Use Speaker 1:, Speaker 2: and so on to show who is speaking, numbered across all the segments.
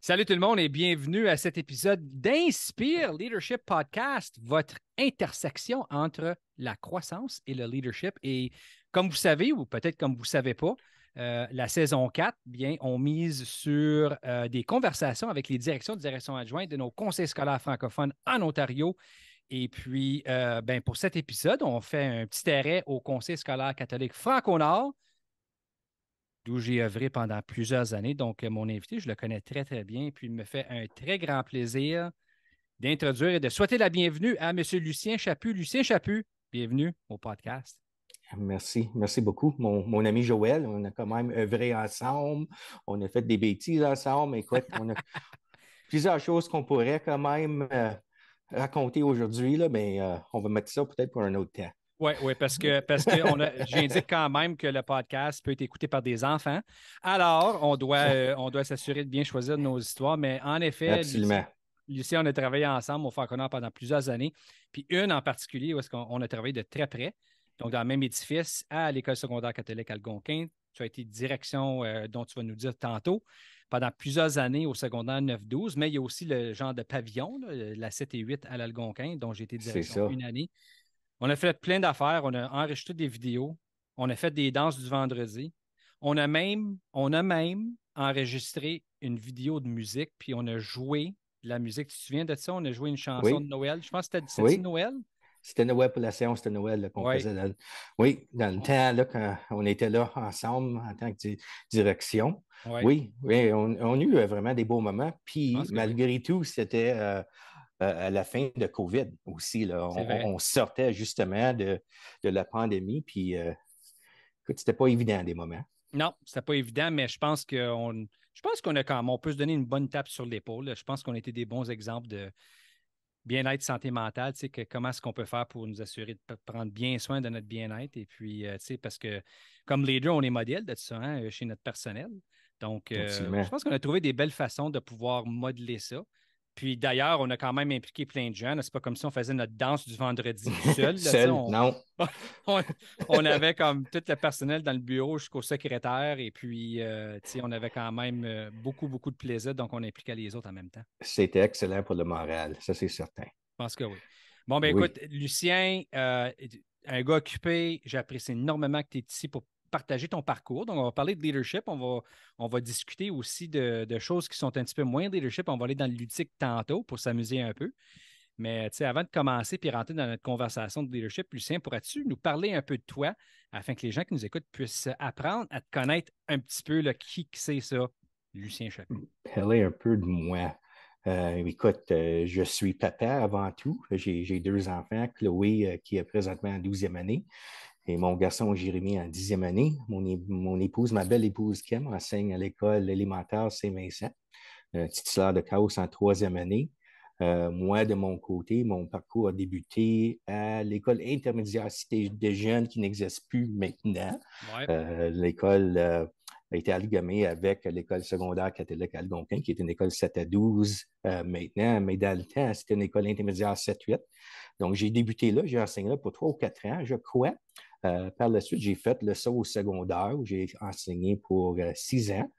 Speaker 1: Salut tout le monde et bienvenue à cet épisode d'Inspire Leadership Podcast, votre intersection entre la croissance et le leadership. Et comme vous savez, ou peut-être comme vous ne savez pas, la saison 4, bien, on mise sur des conversations avec les directions adjointes de nos conseils scolaires francophones en Ontario. Et puis, pour cet épisode, on fait un petit arrêt au Conseil scolaire catholique Franco-Nord d'où j'ai œuvré pendant plusieurs années. Donc, mon invité, je le connais très, très bien. Puis, il me fait un très grand plaisir d'introduire et de souhaiter la bienvenue à M. Lucien Chaput. Lucien Chaput, bienvenue au podcast.
Speaker 2: Merci beaucoup. Mon ami Joël, on a quand même œuvré ensemble, on a fait des bêtises ensemble. Écoute, on a plusieurs choses qu'on pourrait quand même raconter aujourd'hui, là, mais on va mettre ça peut-être pour un autre temps.
Speaker 1: Oui, oui, parce que j'indique quand même que le podcast peut être écouté par des enfants. Alors, on doit s'assurer de bien choisir nos histoires. Mais en effet, Lucien,
Speaker 2: Absolument.
Speaker 1: Lucien, on a travaillé ensemble au Franco-Nord pendant plusieurs années. Puis une en particulier, où est-ce qu'on a travaillé de très près, donc dans le même édifice, à l'École secondaire catholique Algonquin. Tu as été direction dont tu vas nous dire tantôt pendant plusieurs années au secondaire 9-12, mais il y a aussi le genre de pavillon, là, la 7 et 8 à l'Algonquin, dont j'ai été
Speaker 2: C'est
Speaker 1: direction
Speaker 2: ça.
Speaker 1: une année. On a fait plein d'affaires, on a enregistré des vidéos, on a fait des danses du vendredi. On a même enregistré une vidéo de musique, puis on a joué de la musique. Tu te souviens de ça? On a joué une chanson de
Speaker 2: Oui,
Speaker 1: Noël. Je pense que c'était
Speaker 2: oui.
Speaker 1: Noël?
Speaker 2: C'était Noël pour la séance de Noël là, qu'on
Speaker 1: Oui.
Speaker 2: faisait. Oui, dans le temps, là, quand on était là ensemble en tant que direction.
Speaker 1: Oui,
Speaker 2: Oui, oui, on a eu vraiment des beaux moments.
Speaker 1: je
Speaker 2: Puis,
Speaker 1: pense que oui.
Speaker 2: malgré tout, c'était à la fin de COVID aussi. Là.
Speaker 1: C'est vrai.
Speaker 2: On sortait justement de la pandémie, puis écoute, c'était pas évident des moments.
Speaker 1: Non, c'était pas évident, mais je pense qu'on a quand même, on peut se donner une bonne tape sur l'épaule. Je pense qu'on a été des bons exemples de bien-être, santé mentale, tu sais, comment est-ce qu'on peut faire pour nous assurer de prendre bien soin de notre bien-être. Et puis, tu sais, parce que comme leader, on est modèle de ça chez notre personnel. Donc, je
Speaker 2: Absolument.
Speaker 1: pense qu'on a trouvé des belles façons de pouvoir modeler ça. Puis d'ailleurs, on a quand même impliqué plein de gens. C'est pas comme si on faisait notre danse du vendredi tout seul. Là, tu sais,
Speaker 2: Seul, non.
Speaker 1: on, on avait comme tout le personnel dans le bureau jusqu'au secrétaire. Et puis, tu sais, on avait quand même beaucoup, beaucoup de plaisir. Donc, on impliquait les autres en même temps.
Speaker 2: C'était excellent pour le moral, ça c'est certain.
Speaker 1: Je pense que oui. Bon, ben écoute,
Speaker 2: Oui.
Speaker 1: Lucien, un gars occupé, j'apprécie énormément que tu es ici pour partager ton parcours. Donc, on va parler de leadership. On va discuter aussi de choses qui sont un petit peu moins de leadership. On va aller dans le ludique tantôt pour s'amuser un peu. Mais tu sais, avant de commencer puis rentrer dans notre conversation de leadership, Lucien, pourrais-tu nous parler un peu de toi afin que les gens qui nous écoutent puissent apprendre à te connaître un petit peu, là, qui c'est ça, Lucien Chaput?
Speaker 2: Parler un peu de moi. Écoute, je suis papa avant tout. J'ai deux enfants, Chloé qui est présentement en 12e année et mon garçon Jérémy en 10e année. Mon épouse, ma belle épouse Kim, enseigne à l'école élémentaire Saint-Vincent, titulaire de Chaos en 3e année. Moi, de mon côté, mon parcours a débuté à l'école intermédiaire Cité des jeunes qui n'existe plus maintenant.
Speaker 1: Ouais.
Speaker 2: L'école a été amalgamée avec l'école secondaire catholique Algonquin, qui est une école 7 à 12 maintenant, mais dans le temps, c'était une école intermédiaire 7-8. Donc, j'ai débuté là, j'ai enseigné là pour 3 ou 4 ans, je crois. Par la suite, j'ai fait le saut au secondaire où j'ai enseigné pour 6 ans.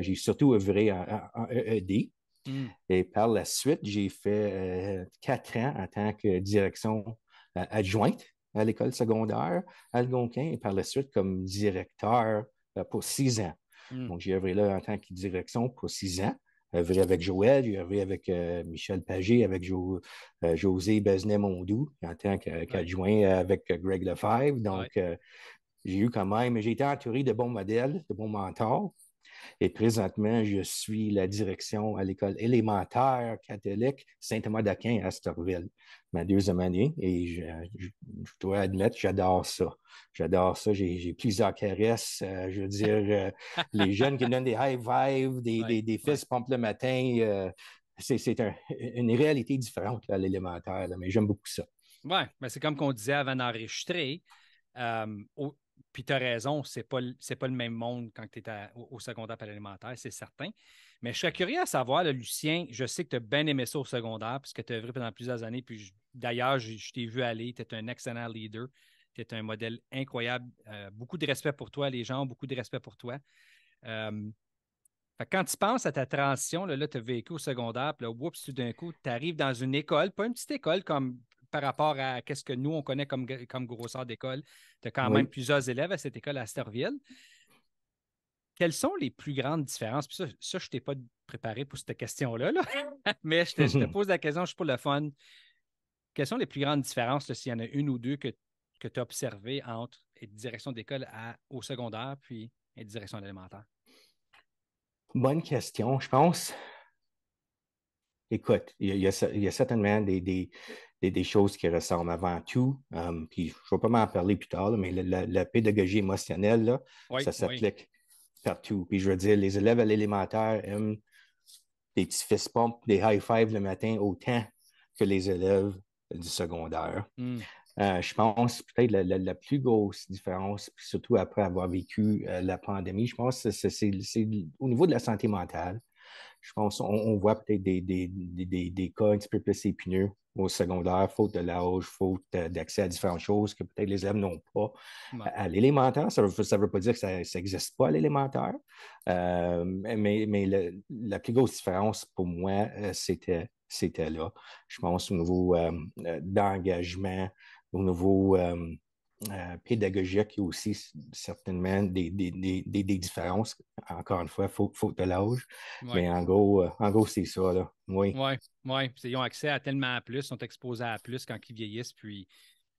Speaker 2: J'ai surtout œuvré en EED.
Speaker 1: Hmm.
Speaker 2: Et par la suite, j'ai fait 4 ans en tant que direction adjointe à l'école secondaire Algonquin et par la suite comme directeur pour 6 ans.
Speaker 1: Hmm.
Speaker 2: Donc, j'ai œuvré là en tant que direction pour 6 ans. J'ai œuvré avec Joël, j'ai œuvré avec Michel Pagé, avec José Besnet-Mondou en tant
Speaker 1: Ouais.
Speaker 2: qu'adjoint avec Greg Lefebvre.
Speaker 1: Ouais.
Speaker 2: Donc, j'ai été entouré de bons modèles, de bons mentors. Et présentement, je suis la direction à l'école élémentaire catholique Saint-Thomas d'Aquin à Storville, ma 2e année. Et je dois admettre, j'adore ça. J'adore ça. J'ai plusieurs caresses. Je veux dire, les jeunes qui donnent des high fives,
Speaker 1: Ouais.
Speaker 2: des
Speaker 1: Ouais.
Speaker 2: fist pumps le matin, c'est une réalité différente là, à l'élémentaire, là, mais j'aime beaucoup ça.
Speaker 1: Ouais, ben c'est comme qu'on disait avant d'enregistrer. Euh, au- Puis tu as raison, c'est pas le même monde quand tu es au secondaire et à l'élémentaire, c'est certain. Mais je serais curieux à savoir, là, Lucien, je sais que tu as bien aimé ça au secondaire, puisque tu as œuvré pendant plusieurs années. Puis d'ailleurs, je t'ai vu aller, tu es un excellent leader. Tu es un modèle incroyable. Beaucoup de respect pour toi, les gens ont beaucoup de respect pour toi. Euh, Fait que quand tu penses à ta transition, là, tu as vécu au secondaire, puis là, oups, tout d'un coup, tu arrives dans une école, pas une petite école comme par rapport à ce que nous, on connaît comme grosseur d'école. Tu as quand même
Speaker 2: Oui.
Speaker 1: plusieurs élèves à cette école à Astorville. Quelles sont les plus grandes différences? Puis ça je ne t'ai pas préparé pour cette question-là, là. Mais je te pose la question, je suis pour le fun. Quelles sont les plus grandes différences, là, s'il y en a une ou deux que tu as observées entre être direction d'école au secondaire puis être direction élémentaire?
Speaker 2: Bonne question. Je pense, écoute, il y a certainement des choses qui ressemblent avant tout. Puis je ne vais pas m'en parler plus tard, là, mais la pédagogie émotionnelle, là,
Speaker 1: Oui,
Speaker 2: ça
Speaker 1: oui.
Speaker 2: s'applique partout. Puis je veux dire, les élèves à l'élémentaire aiment des petits fist pumps, des high five le matin autant que les élèves du secondaire.
Speaker 1: Hmm.
Speaker 2: Je pense peut-être la plus grosse différence, surtout après avoir vécu la pandémie, je pense que c'est au niveau de la santé mentale. Je pense qu'on voit peut-être des cas un petit peu plus épineux au secondaire, faute de l'âge, faute d'accès à différentes choses que peut-être les élèves n'ont pas.
Speaker 1: Ouais.
Speaker 2: À l'élémentaire, ça ne veut pas dire que ça n'existe pas à l'élémentaire, mais la plus grosse différence pour moi, c'était là. Je pense au niveau d'engagement, au niveau pédagogique, il y a aussi certainement des différences. Encore une fois, faute de l'âge.
Speaker 1: Ouais.
Speaker 2: Mais en gros c'est ça, là. Oui,
Speaker 1: Oui, oui. Ils ont accès à tellement plus, sont exposés à plus quand ils vieillissent. Puis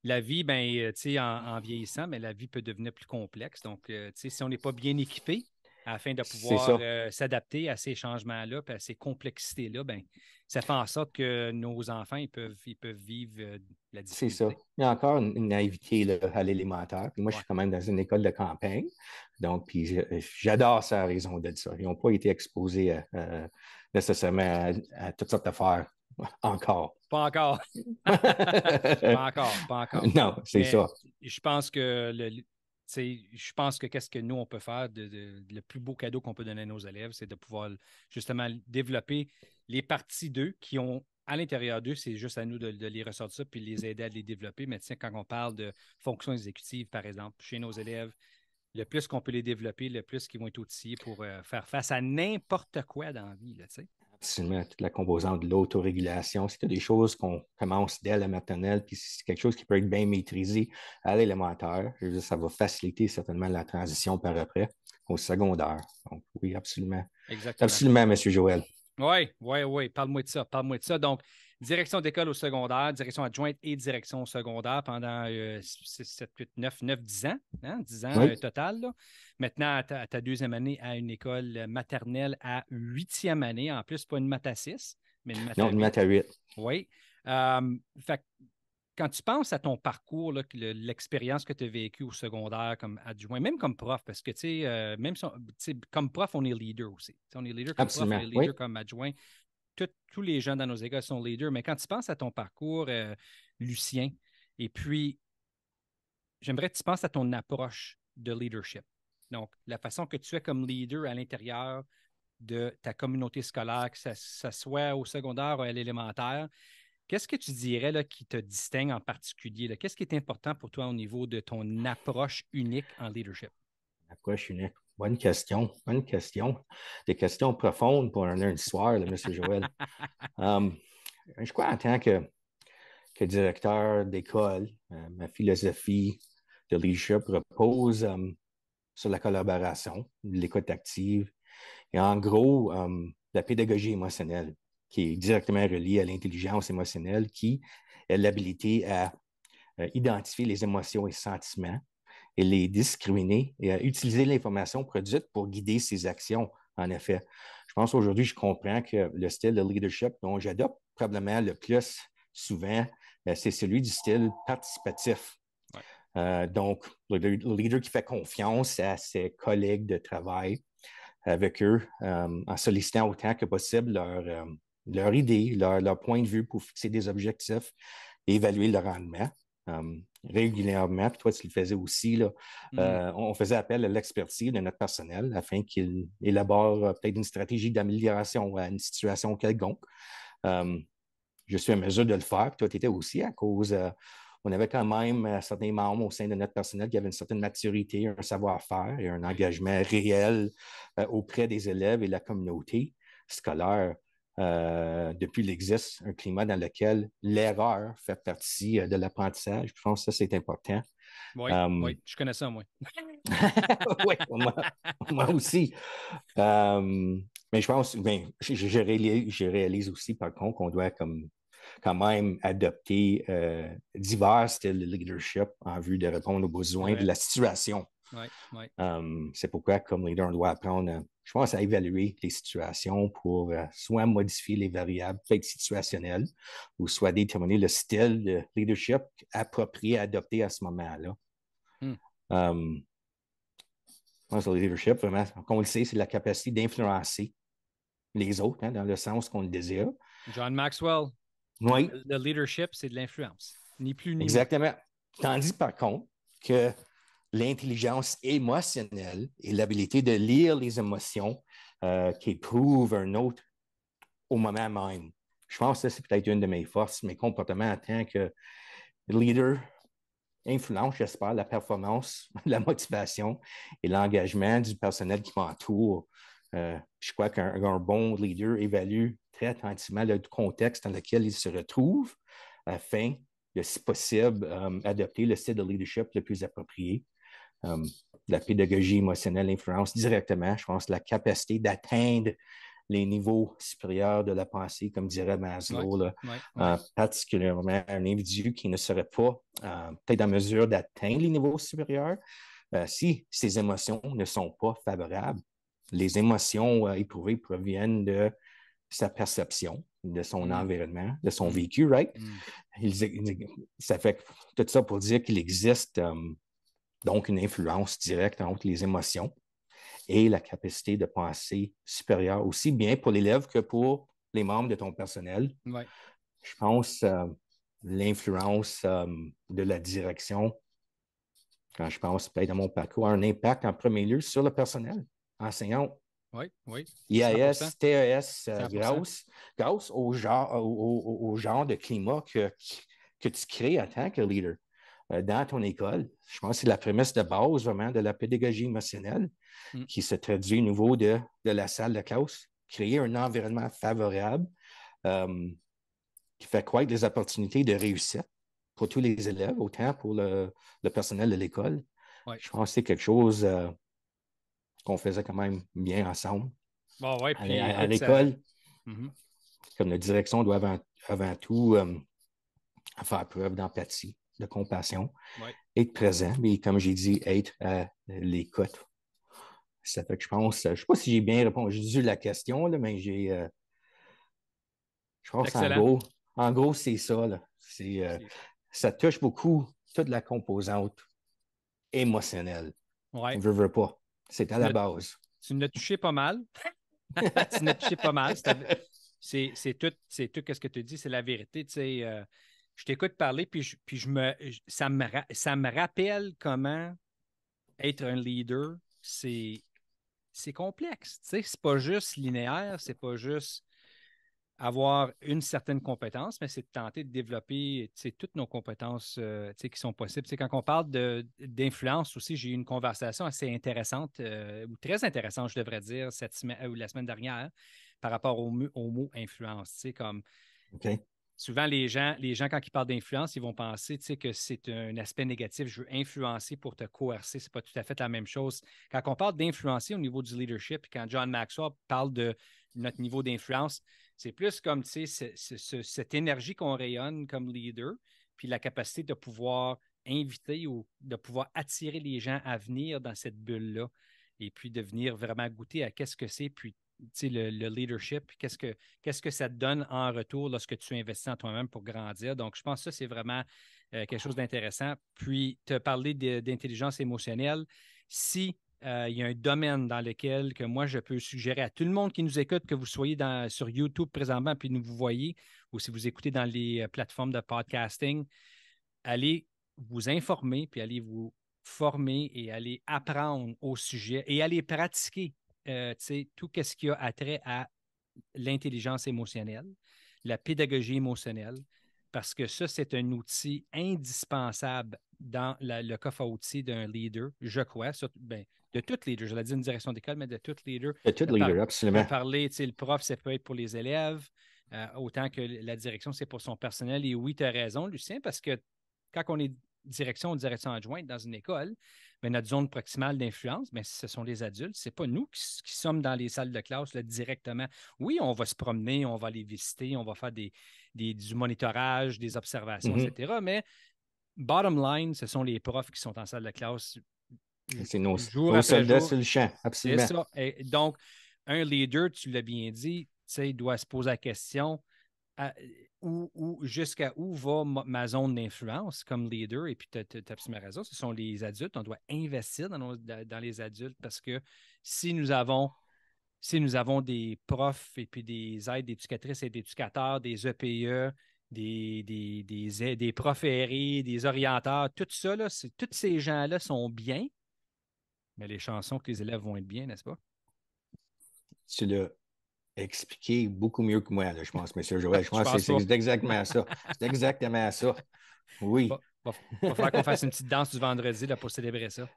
Speaker 1: la vie, ben, tu sais, en vieillissant, mais la vie peut devenir plus complexe. Donc, tu sais, si on n'est pas bien équipé afin de
Speaker 2: c'est
Speaker 1: pouvoir
Speaker 2: ça.
Speaker 1: s'adapter à ces changements-là, puis à ces complexités-là, ben, ça fait en sorte que nos enfants, ils peuvent vivre la
Speaker 2: C'est ça.
Speaker 1: difficulté.
Speaker 2: Il y a encore une naïveté là, à l'élémentaire. Puis moi, je
Speaker 1: Ouais.
Speaker 2: suis quand même dans une école de campagne. Donc, puis j'adore ça à raison de ça. Ils n'ont pas été exposés nécessairement à toutes sortes d'affaires encore.
Speaker 1: Pas encore. Pas encore, pas encore.
Speaker 2: Non, c'est
Speaker 1: Mais
Speaker 2: ça.
Speaker 1: je pense que je pense que qu'est-ce que nous, on peut faire, le plus beau cadeau qu'on peut donner à nos élèves, c'est de pouvoir justement développer les parties d'eux qui ont à l'intérieur d'eux, c'est juste à nous de les ressortir puis les aider à les développer. Mais tiens, quand on parle de fonction exécutive, par exemple, chez nos élèves, le plus qu'on peut les développer, le plus qu'ils vont être outillés pour faire face à n'importe quoi dans la vie, là, tu sais.
Speaker 2: Absolument, toute la composante de l'autorégulation. C'est des choses qu'on commence dès la maternelle, puis c'est quelque chose qui peut être bien maîtrisé à l'élémentaire. Je veux dire, ça va faciliter certainement la transition par après au secondaire. Donc, oui, absolument.
Speaker 1: Exactement.
Speaker 2: Absolument, M. Joël.
Speaker 1: Oui, oui, oui. Parle-moi de ça. Parle-moi de ça. Donc, direction d'école au secondaire, direction adjointe et direction au secondaire pendant 6, 7, 8, 9, 9, 10 ans. Hein? 10 ans
Speaker 2: Oui.
Speaker 1: total. Là. Maintenant, à ta deuxième année à une école maternelle à huitième année. En plus, pas une maths à 6, mais une maths à
Speaker 2: Non, une
Speaker 1: 8.
Speaker 2: maths à 8.
Speaker 1: Oui. Fait que quand tu penses à ton parcours, là, l'expérience que tu as vécue au secondaire comme adjoint, même comme prof, parce que, tu sais, même si tu sais, comme prof, on est leader aussi. Tu sais, on est leader comme prof, on
Speaker 2: Absolument.
Speaker 1: est
Speaker 2: Oui.
Speaker 1: leader comme adjoint. Tous les jeunes dans nos écoles sont leaders, mais quand tu penses à ton parcours, Lucien, et puis j'aimerais que tu penses à ton approche de leadership. Donc, la façon que tu es comme leader à l'intérieur de ta communauté scolaire, que ça soit au secondaire ou à l'élémentaire, qu'est-ce que tu dirais là, qui te distingue en particulier? Là? Qu'est-ce qui est important pour toi au niveau de ton approche unique en leadership?
Speaker 2: Approche unique. Bonne question. Bonne question. Des questions profondes pour un lundi soir, là, M. Joël. Um, je crois en tant que directeur d'école, ma philosophie de leadership repose sur la collaboration, l'écoute active et en gros, la pédagogie émotionnelle qui est directement reliée à l'intelligence émotionnelle qui est l'habilité à identifier les émotions et sentiments et les discriminer et à utiliser l'information produite pour guider ses actions, en effet. Je pense qu'aujourd'hui, je comprends que le style de leadership dont j'adopte probablement le plus souvent, c'est celui du style participatif.
Speaker 1: Ouais.
Speaker 2: Donc, le leader qui fait confiance à ses collègues de travail avec eux en sollicitant autant que possible leur idée, leur point de vue pour fixer des objectifs et évaluer le rendement. Régulièrement, puis toi, tu le faisais aussi, là,
Speaker 1: Mm.
Speaker 2: on faisait appel à l'expertise de notre personnel afin qu'il élabore peut-être une stratégie d'amélioration à une situation quelconque. Je suis en mesure de le faire, puis toi, tu étais aussi à cause on avait quand même certains membres au sein de notre personnel qui avaient une certaine maturité, un savoir-faire et un engagement réel auprès des élèves et de la communauté scolaire. Depuis, il existe un climat dans lequel l'erreur fait partie de l'apprentissage. Je pense que ça, c'est important.
Speaker 1: Oui, oui, je connais ça, moi.
Speaker 2: Oui, moi aussi. Mais je pense, je réalise aussi, par contre, qu'on doit quand même adopter divers styles de leadership en vue de répondre aux
Speaker 1: C'est
Speaker 2: besoins de
Speaker 1: vrai.
Speaker 2: la situation.
Speaker 1: Oui, oui.
Speaker 2: C'est pourquoi, comme leader, on doit apprendre, je pense, à évaluer les situations pour soit modifier les variables, peut-être situationnelles, ou soit déterminer le style de leadership approprié à adopter à ce moment-là.
Speaker 1: Hmm.
Speaker 2: Je pense que le leadership, vraiment, comme on le sait, c'est la capacité d'influencer les autres dans le sens qu'on le désire.
Speaker 1: John Maxwell,
Speaker 2: Oui,
Speaker 1: le leadership, c'est de l'influence. Ni plus ni moins.
Speaker 2: exactement. Tandis par contre que l'intelligence émotionnelle et l'habilité de lire les émotions qui éprouvent un autre au moment même. Je pense que c'est peut-être une de mes forces, mes comportements en tant que leader influence, j'espère, la performance, la motivation et l'engagement du personnel qui m'entoure. Je crois qu'un bon leader évalue très attentivement le contexte dans lequel il se retrouve afin de, si possible, adopter le style de leadership le plus approprié. La pédagogie émotionnelle influence directement, je pense, la capacité d'atteindre les niveaux supérieurs de la pensée, comme dirait
Speaker 1: Oui,
Speaker 2: Maslow, là,
Speaker 1: oui, oui.
Speaker 2: particulièrement un individu qui ne serait pas peut-être en mesure d'atteindre les niveaux supérieurs si ses émotions ne sont pas favorables. Les émotions éprouvées proviennent de sa perception, de son
Speaker 1: Hmm,
Speaker 2: environnement, de son
Speaker 1: hmm,
Speaker 2: vécu, right?
Speaker 1: hmm.
Speaker 2: Ça fait tout ça pour dire qu'il existe donc une influence directe entre les émotions et la capacité de penser supérieure, aussi bien pour l'élève que pour les membres de ton personnel.
Speaker 1: Oui,
Speaker 2: Je pense l'influence de la direction, quand je pense peut-être à mon parcours, a un impact en premier lieu sur le personnel enseignant.
Speaker 1: oui, oui. 100%.
Speaker 2: IAS, TES,
Speaker 1: 100%.
Speaker 2: grâce au genre de climat que tu crées en tant que leader dans ton école. Je pense que c'est la prémisse de base vraiment de la pédagogie émotionnelle
Speaker 1: Hmm.
Speaker 2: qui se traduit au niveau de la salle de classe. Créer un environnement favorable qui fait croître les opportunités de réussite pour tous les élèves, autant pour le personnel de l'école.
Speaker 1: Oui.
Speaker 2: Je pense que c'est quelque chose qu'on faisait quand même bien ensemble.
Speaker 1: Bon, ouais, puis
Speaker 2: À
Speaker 1: écoute, ça.
Speaker 2: l'école,
Speaker 1: Mhm.
Speaker 2: comme la direction doit avant tout faire preuve d'empathie, de compassion,
Speaker 1: Ouais.
Speaker 2: être présent, mais comme j'ai dit, être à l'écoute. Ça fait que je pense, je ne sais pas si j'ai bien répondu à la question, là, mais je
Speaker 1: C'est
Speaker 2: pense
Speaker 1: excellent.
Speaker 2: en gros, c'est ça. Là.
Speaker 1: C'est-
Speaker 2: Ça touche beaucoup toute la composante émotionnelle. On
Speaker 1: Ouais.
Speaker 2: ne veut pas. C'est à
Speaker 1: Tu
Speaker 2: la
Speaker 1: n'as
Speaker 2: base.
Speaker 1: tu n'as touché pas mal. Tu n'as touché pas mal. C'est tout ce que tu dis, c'est la vérité. Tu sais, je t'écoute parler, puis ça me rappelle comment être un leader, c'est complexe. Tu sais, c'est pas juste linéaire, c'est pas juste avoir une certaine compétence, mais c'est de tenter de développer toutes nos compétences qui sont possibles. Quand on parle d'influence aussi, j'ai eu une conversation assez intéressante, ou très intéressante, je devrais dire, cette semaine ou la semaine dernière, par rapport au mot influence. Comme
Speaker 2: OK.
Speaker 1: souvent, les gens, quand ils parlent d'influence, ils vont penser que c'est un aspect négatif. Je veux influencer pour te coercer. C'est pas tout à fait la même chose. Quand on parle d'influencer au niveau du leadership, quand John Maxwell parle de notre niveau d'influence, c'est plus comme cette énergie qu'on rayonne comme leader, puis la capacité de pouvoir inviter ou de pouvoir attirer les gens à venir dans cette bulle-là et puis de venir vraiment goûter à qu'est-ce que c'est, puis le leadership, qu'est-ce que ça te donne en retour lorsque tu investis en toi-même pour grandir. Donc, je pense que ça, c'est vraiment quelque chose d'intéressant. Puis, te parler d'intelligence émotionnelle, si il y a un domaine dans lequel que moi, je peux suggérer à tout le monde qui nous écoute, que vous soyez sur YouTube présentement, puis nous vous voyez, ou si vous écoutez dans les plateformes de podcasting, allez vous informer, puis allez vous former et allez apprendre au sujet et allez pratiquer tout ce qui a attrait à l'intelligence émotionnelle, la pédagogie émotionnelle, parce que ça, c'est un outil indispensable dans le coffre à outils d'un leader, je crois, de tout leader. Je l'ai dit une direction d'école, mais de tout leader.
Speaker 2: De tout leader,
Speaker 1: De
Speaker 2: absolument.
Speaker 1: parler, le prof, ça peut être pour les élèves, autant que la direction, c'est pour son personnel. Et oui, tu as raison, Lucien, parce que quand on est direction ou direction adjointe dans une école, bien, notre zone proximale d'influence, bien, ce sont les adultes. Ce n'est pas nous qui sommes dans les salles de classe là, directement. Oui, on va se promener, on va les visiter, on va faire du monitorage, des observations, etc. Mais bottom line, ce sont les profs qui sont en salle de classe
Speaker 2: C'est nos
Speaker 1: jour après
Speaker 2: soldats
Speaker 1: jour.
Speaker 2: sur le champ,
Speaker 1: C'est
Speaker 2: absolument.
Speaker 1: ça. Et donc, un leader, tu l'as bien dit, il doit se poser la question jusqu'à où va ma zone d'influence comme leader. Et puis, tu as absolument raison, ce sont les adultes. On doit investir dans les adultes parce que si nous avons des profs et puis des aides d'éducatrices et d'éducateurs, des EPE, des profs aérés, des orienteurs, tout ça, là, tous ces gens-là sont bien, mais les chansons que les élèves vont être bien, n'est-ce pas?
Speaker 2: Tu l'as expliqué beaucoup mieux que moi, là, je pense, monsieur Joël. Je
Speaker 1: Je
Speaker 2: pense que
Speaker 1: pense
Speaker 2: c'est
Speaker 1: pas.
Speaker 2: exactement ça. C'est exactement ça. Oui.
Speaker 1: Va falloir qu'on fasse une petite danse du vendredi là, pour célébrer ça.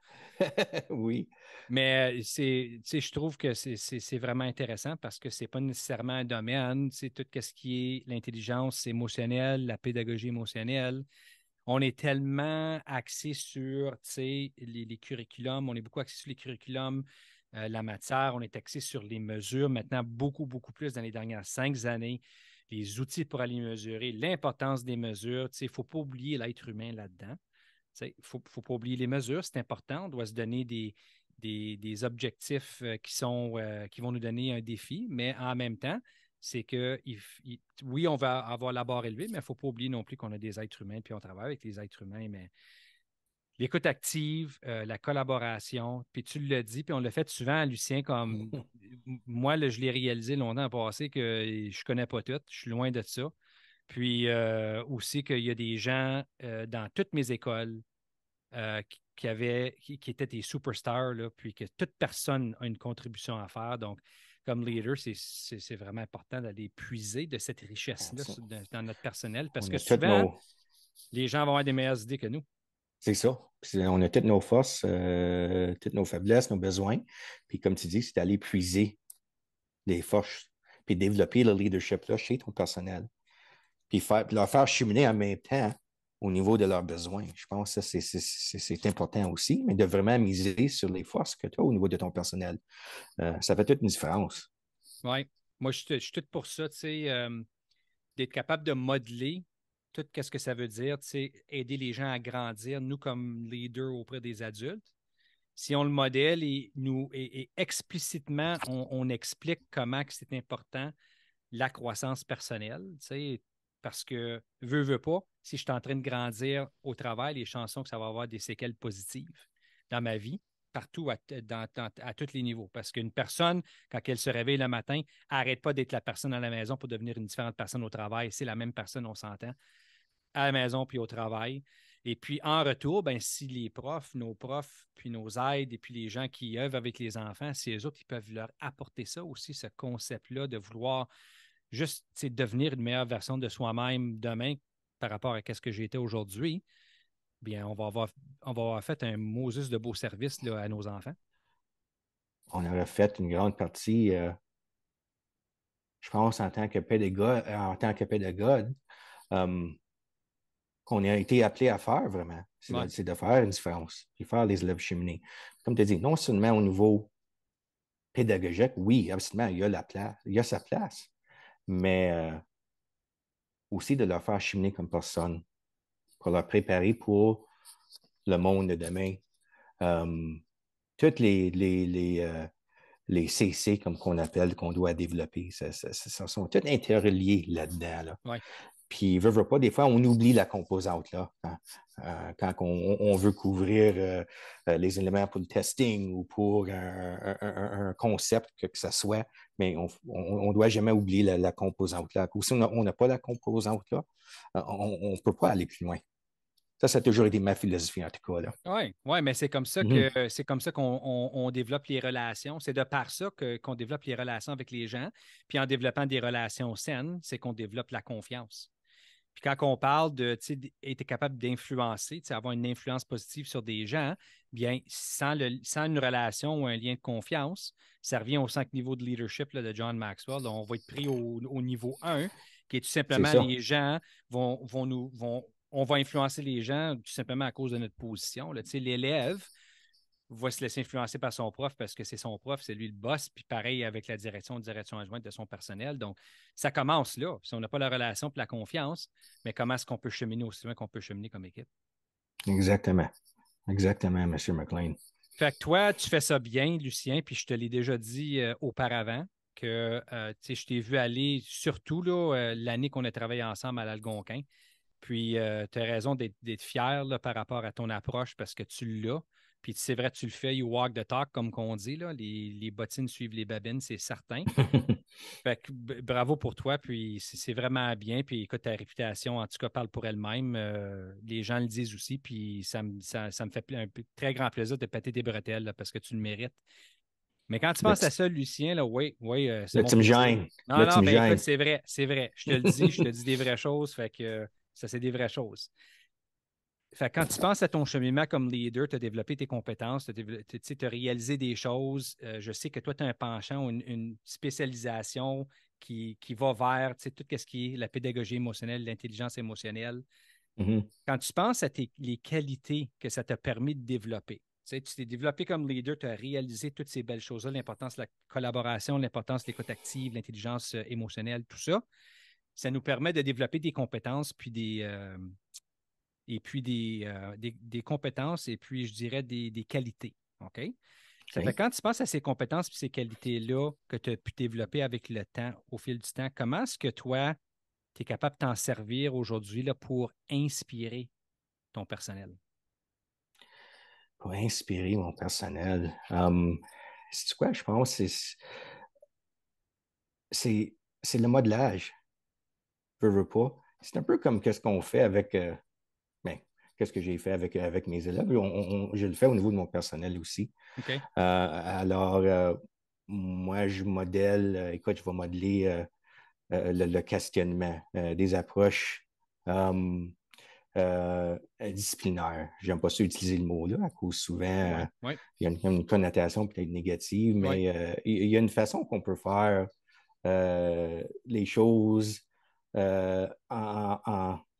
Speaker 2: Oui.
Speaker 1: Mais je trouve que c'est vraiment intéressant parce que c'est pas nécessairement un domaine, c'est tout ce qui est l'intelligence émotionnelle, la pédagogie émotionnelle. On est tellement axé sur les curriculums, on est beaucoup axé sur les curriculums, la matière, on est axé sur les mesures maintenant beaucoup, beaucoup plus dans les dernières 5 années, les outils pour aller mesurer, l'importance des mesures. Il ne faut pas oublier l'être humain là-dedans. Il ne faut pas oublier les mesures, c'est important. On doit se donner des objectifs qui vont nous donner un défi, mais en même temps, c'est que oui, on va avoir la barre élevée, mais il ne faut pas oublier non plus qu'on a des êtres humains, puis on travaille avec les êtres humains, mais l'écoute active, la collaboration, puis tu l'as dit, puis on l'a fait souvent, Lucien, comme moi, là, je l'ai réalisé longtemps passé que je ne connais pas tout, je suis loin de ça. Puis aussi qu'il y a des gens dans toutes mes écoles qui étaient des superstars, là, puis que toute personne a une contribution à faire. Donc, comme leader, c'est vraiment important d'aller puiser de cette richesse-là dans notre personnel parce
Speaker 2: On
Speaker 1: que
Speaker 2: a toutes
Speaker 1: souvent,
Speaker 2: nos.
Speaker 1: les gens vont avoir des meilleures idées que nous.
Speaker 2: C'est ça. On a toutes nos forces, toutes nos faiblesses, nos besoins. Puis comme tu dis, c'est d'aller puiser les forces, puis développer le leadership-là chez ton personnel. Puis leur faire cheminer en même temps au niveau de leurs besoins. Je pense que c'est important aussi, mais de vraiment miser sur les forces que tu as au niveau de ton personnel. Ça fait toute une différence.
Speaker 1: Oui. Moi, je suis tout pour ça, d'être capable de modeler tout ce que ça veut dire, aider les gens à grandir, nous comme leaders auprès des adultes. Si on le modèle et explicitement, on explique comment que c'est important la croissance personnelle, parce que, veux pas, si je suis en train de grandir au travail, les chansons que ça va avoir des séquelles positives dans ma vie, partout, à tous les niveaux. Parce qu'une personne, quand elle se réveille le matin, n'arrête pas d'être la personne à la maison pour devenir une différente personne au travail. C'est la même personne, on s'entend, à la maison puis au travail. Et puis, en retour, ben, si nos profs, puis nos aides, et puis les gens qui œuvrent avec les enfants, si eux autres, ils peuvent leur apporter ça aussi, ce concept-là de vouloir juste devenir une meilleure version de soi-même demain par rapport à ce que j'ai été aujourd'hui, bien, on va avoir fait un Moses de beau service là, à nos enfants.
Speaker 2: On aurait fait une grande partie, je pense, en tant que pédagogue, euh, qu'on a été appelé à faire vraiment.
Speaker 1: Ouais.
Speaker 2: C'est de faire une différence, puis faire les élèves cheminer. Comme tu as dit, non seulement au niveau pédagogique, oui, absolument, il y a sa place, mais aussi de leur faire cheminer comme personne, pour leur préparer pour le monde de demain. Toutes les CC, comme qu'on appelle, qu'on doit développer, ça sont tous interreliés là-dedans. Là.
Speaker 1: Ouais.
Speaker 2: Puis, veut pas, des fois, on oublie la composante là. Quand on veut couvrir les éléments pour le testing ou pour un concept que ça soit, mais on doit jamais oublier la composante là. Si on n'a pas la composante là, on ne peut pas aller plus loin. Ça a toujours été ma philosophie, en tout cas. Là.
Speaker 1: Oui, ouais, mais c'est comme ça
Speaker 2: Mhm.
Speaker 1: que qu'on développe les relations. C'est de par ça qu'on développe les relations avec les gens. Puis en développant des relations saines, c'est qu'on développe la confiance. Puis quand on parle de être capable d'influencer, avoir une influence positive sur des gens, bien, sans une relation ou un lien de confiance, ça revient au 5 niveaux de leadership là, de John Maxwell. Donc, on va être pris au niveau 1, qui est tout
Speaker 2: C'est
Speaker 1: simplement
Speaker 2: ça.
Speaker 1: les gens on va influencer les gens tout simplement à cause de notre position. Là. L'élève va se laisser influencer par son prof parce que c'est son prof, c'est lui le boss, puis pareil avec la direction adjointe de son personnel. Donc, ça commence là. Si on n'a pas la relation et la confiance, mais comment est-ce qu'on peut cheminer aussi loin qu'on peut cheminer comme équipe?
Speaker 2: Exactement. Exactement, M. McLean.
Speaker 1: Fait que toi, tu fais ça bien, Lucien, puis je te l'ai déjà dit auparavant que je t'ai vu aller surtout là, l'année qu'on a travaillé ensemble à l'Algonquin. Puis, tu as raison d'être fier là, par rapport à ton approche parce que tu l'as. Puis, c'est vrai, tu le fais, you walk the talk, comme qu'on dit. Là. Les bottines suivent les babines, c'est certain. Fait que bravo pour toi. Puis, c'est vraiment bien. Puis, écoute, ta réputation, en tout cas, parle pour elle-même. Les gens le disent aussi. Puis, ça me fait un très grand plaisir de péter tes bretelles là, parce que tu le mérites. Mais quand tu
Speaker 2: Là,
Speaker 1: penses à ça, Lucien, là, oui, oui, c'est
Speaker 2: là,
Speaker 1: mon
Speaker 2: tu me
Speaker 1: plaisir.
Speaker 2: gênes.
Speaker 1: Non,
Speaker 2: Là, tu
Speaker 1: non,
Speaker 2: me
Speaker 1: ben écoute,
Speaker 2: gênes.
Speaker 1: c'est vrai, c'est vrai. Je te dis des vraies choses, fait que ça, c'est des vraies choses. Fait que quand tu penses à ton cheminement comme leader, tu as développé tes compétences, tu as réalisé des choses. Je sais que toi, tu as un penchant ou une spécialisation qui va vers tout ce qui est la pédagogie émotionnelle, l'intelligence émotionnelle.
Speaker 2: Mhm.
Speaker 1: Quand tu penses à les qualités que ça t'a permis de développer, tu t'es développé comme leader, tu as réalisé toutes ces belles choses-là, l'importance de la collaboration, l'importance de l'écoute active, l'intelligence émotionnelle, tout ça. Ça nous permet de développer des compétences, des compétences et puis, je dirais, des qualités. OK? Ça fait
Speaker 2: OK.
Speaker 1: quand tu penses à ces compétences et ces qualités-là que tu as pu développer avec le temps, au fil du temps, comment est-ce que toi, tu es capable de t'en servir aujourd'hui là, pour inspirer ton personnel?
Speaker 2: Pour inspirer mon personnel. C'est quoi, je pense, c'est le modelage. Veux pas. C'est un peu comme qu'est-ce qu'on fait avec, ben, qu'est-ce que j'ai fait avec mes élèves. Je le fais au niveau de mon personnel aussi.
Speaker 1: OK?
Speaker 2: Alors, moi, je modèle, écoute, je vais modeler le questionnement, des approches disciplinaires. J'aime pas ça utiliser le mot-là, à cause souvent,
Speaker 1: Oui, oui,
Speaker 2: il y a une connotation peut-être négative,
Speaker 1: oui.
Speaker 2: mais il y a une façon qu'on peut faire les choses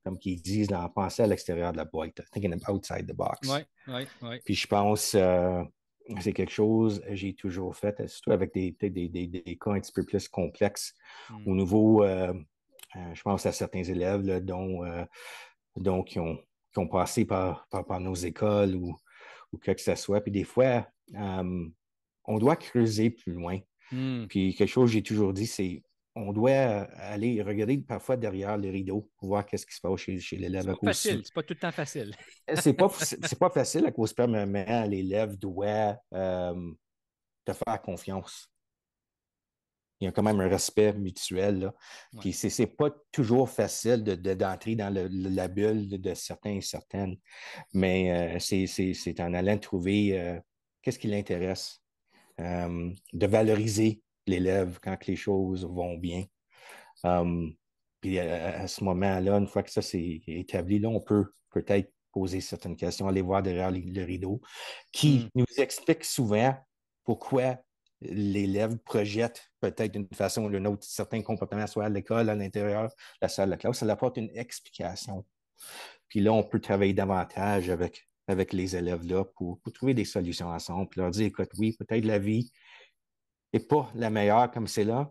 Speaker 2: comme qu'ils disent, en penser à l'extérieur de la boîte, thinking outside the
Speaker 1: Oui,
Speaker 2: box.
Speaker 1: oui, oui.
Speaker 2: Puis je pense c'est quelque chose que j'ai toujours fait, surtout avec des cas un petit peu plus complexes
Speaker 1: Hmm.
Speaker 2: au niveau, je pense à certains élèves là, dont qui ont passé par nos écoles ou quoi que ce soit. Puis des fois, on doit creuser plus loin.
Speaker 1: Hmm.
Speaker 2: Puis quelque chose que j'ai toujours dit, c'est on doit aller regarder parfois derrière le rideau pour voir qu'est-ce qui se passe chez l'élève
Speaker 1: C'est
Speaker 2: à
Speaker 1: pas
Speaker 2: cause
Speaker 1: facile, c'est pas tout le temps facile.
Speaker 2: c'est pas facile à cause permanent, l'élève doit te faire confiance. Il y a quand même un respect mutuel. Là.
Speaker 1: Ouais.
Speaker 2: Puis c'est pas toujours facile d'entrer dans la bulle de certains et certaines, mais c'est en allant trouver qu'est-ce qui l'intéresse, de valoriser l'élève quand les choses vont bien. Puis à ce moment-là, une fois que ça c'est établi, là, on peut peut-être poser certaines questions, aller voir derrière le rideau,
Speaker 1: Hmm.
Speaker 2: qui nous explique souvent pourquoi l'élève projette peut-être d'une façon ou d'une autre certains comportements, soit à l'école, à l'intérieur de la salle de classe. Ça apporte une explication. Puis là, on peut travailler davantage avec les élèves là pour trouver des solutions ensemble, puis leur dire, écoute, oui, peut-être la vie n'est pas la meilleure comme c'est là,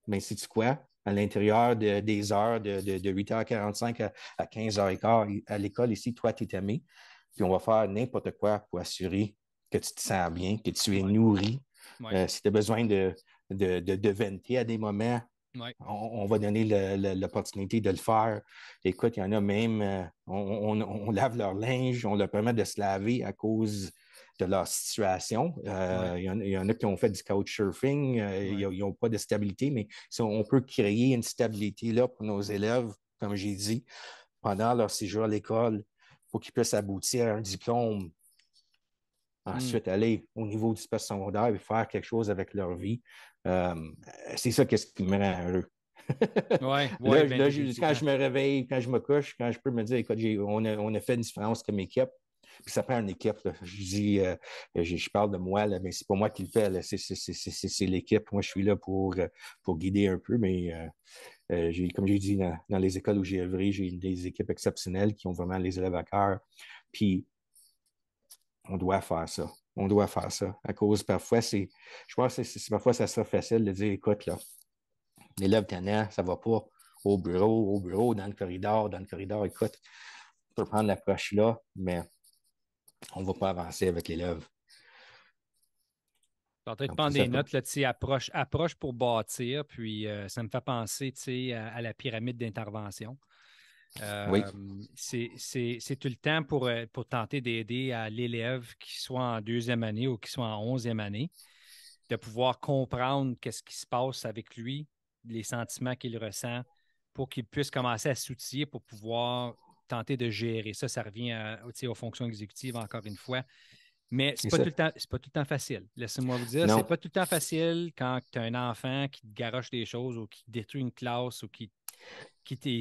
Speaker 2: mais sais-tu quoi? À l'intérieur des heures de 8h45 à 15h15 à l'école ici, toi, tu es aimé. Puis on va faire n'importe quoi pour assurer que tu te sens bien, que tu es
Speaker 1: Ouais,
Speaker 2: nourri.
Speaker 1: ouais,
Speaker 2: Si tu as besoin de venter à des moments,
Speaker 1: ouais.
Speaker 2: on va donner l'opportunité de le faire. Écoute, il y en a même, on lave leur linge, on leur permet de se laver à cause de leur situation.
Speaker 1: Ouais,
Speaker 2: Il y en a qui ont fait du couchsurfing,
Speaker 1: ouais.
Speaker 2: ils n'ont pas de stabilité, mais si on peut créer une stabilité là pour nos élèves, comme j'ai dit, pendant leur séjour à l'école, pour qu'ils puissent aboutir à un diplôme,
Speaker 1: Hmm.
Speaker 2: ensuite aller au niveau du post secondaire et faire quelque chose avec leur vie. Euh, c'est ça qu'est-ce qui me rend heureux.
Speaker 1: Oui, oui,
Speaker 2: Là,
Speaker 1: bien
Speaker 2: quand
Speaker 1: définitivement.
Speaker 2: je me réveille, quand je me couche, quand je peux me dire, écoute, on a fait une différence comme équipe. Puis ça prend une équipe. Là. Je dis, je parle de moi, là, mais c'est pas moi qui le fais. Là. C'est l'équipe. Moi, je suis là pour guider un peu, mais comme j'ai dit, dans les écoles où j'ai œuvré, j'ai des équipes exceptionnelles qui ont vraiment les élèves à cœur. Puis on doit faire ça. On doit faire ça. À cause, parfois, je pense que parfois, ça serait facile de dire, écoute, là, l'élève tannant, ça va pas au bureau, dans le corridor, écoute, on peut prendre l'approche là, mais on ne va pas avancer avec l'élève.
Speaker 1: Je suis en train de
Speaker 2: Donc,
Speaker 1: prendre
Speaker 2: ça
Speaker 1: des
Speaker 2: peut.
Speaker 1: notes, là, tu sais, approche pour bâtir, puis ça me fait penser, tu sais, à la pyramide d'intervention.
Speaker 2: Oui,
Speaker 1: Euh, c'est tout le temps pour tenter d'aider à l'élève qui soit en deuxième année ou qui soit en onzième année, de pouvoir comprendre qu'est-ce qui se passe avec lui, les sentiments qu'il ressent, pour qu'il puisse commencer à s'outiller pour pouvoir tenter de gérer. Ça revient tu sais, aux fonctions exécutives, encore une fois. Mais
Speaker 2: c'est ça.
Speaker 1: c'est pas tout le temps facile. Laissez-moi vous dire, c'est
Speaker 2: Non,
Speaker 1: pas tout le temps facile quand tu as un enfant qui te garoche des choses ou qui détruit une classe ou qui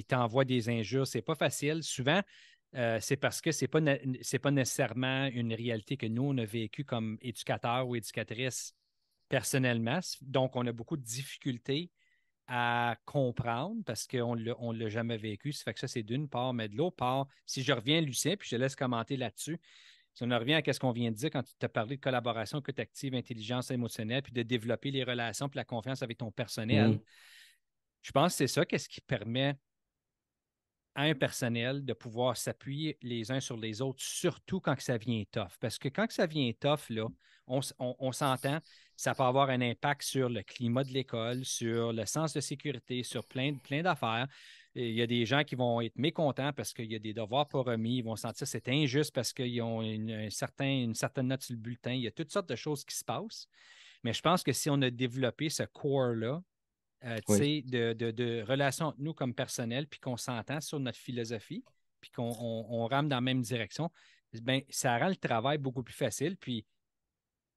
Speaker 1: t'envoie des injures. C'est pas facile. Souvent, c'est parce que c'est pas nécessairement une réalité que nous, on a vécue comme éducateurs ou éducatrices personnellement. Donc, on a beaucoup de difficultés à comprendre parce qu'on ne l'a jamais vécu. Ça fait que ça, c'est d'une part. Mais de l'autre part, si je reviens, Lucien, puis je te laisse commenter là-dessus, si on revient à ce qu'on vient de dire quand tu t'as parlé de collaboration écoute active, intelligence émotionnelle, puis de développer les relations puis la confiance avec ton personnel,
Speaker 2: mm,
Speaker 1: je pense que c'est ça qu'est-ce qui permet à un personnel de pouvoir s'appuyer les uns sur les autres, surtout quand ça vient tough. Parce que quand ça vient tough, là, on s'entend, ça peut avoir un impact sur le climat de l'école, sur le sens de sécurité, sur plein d'affaires. Et il y a des gens qui vont être mécontents parce qu'il y a des devoirs pas remis, ils vont sentir que c'est injuste parce qu'ils ont une certaine note sur le bulletin. Il y a toutes sortes de choses qui se passent. Mais je pense que si on a développé ce core-là, tu
Speaker 2: oui,
Speaker 1: sais, de relations entre nous comme personnel, puis qu'on s'entend sur notre philosophie, puis qu'on rame dans la même direction, ben, ça rend le travail beaucoup plus facile. Puis,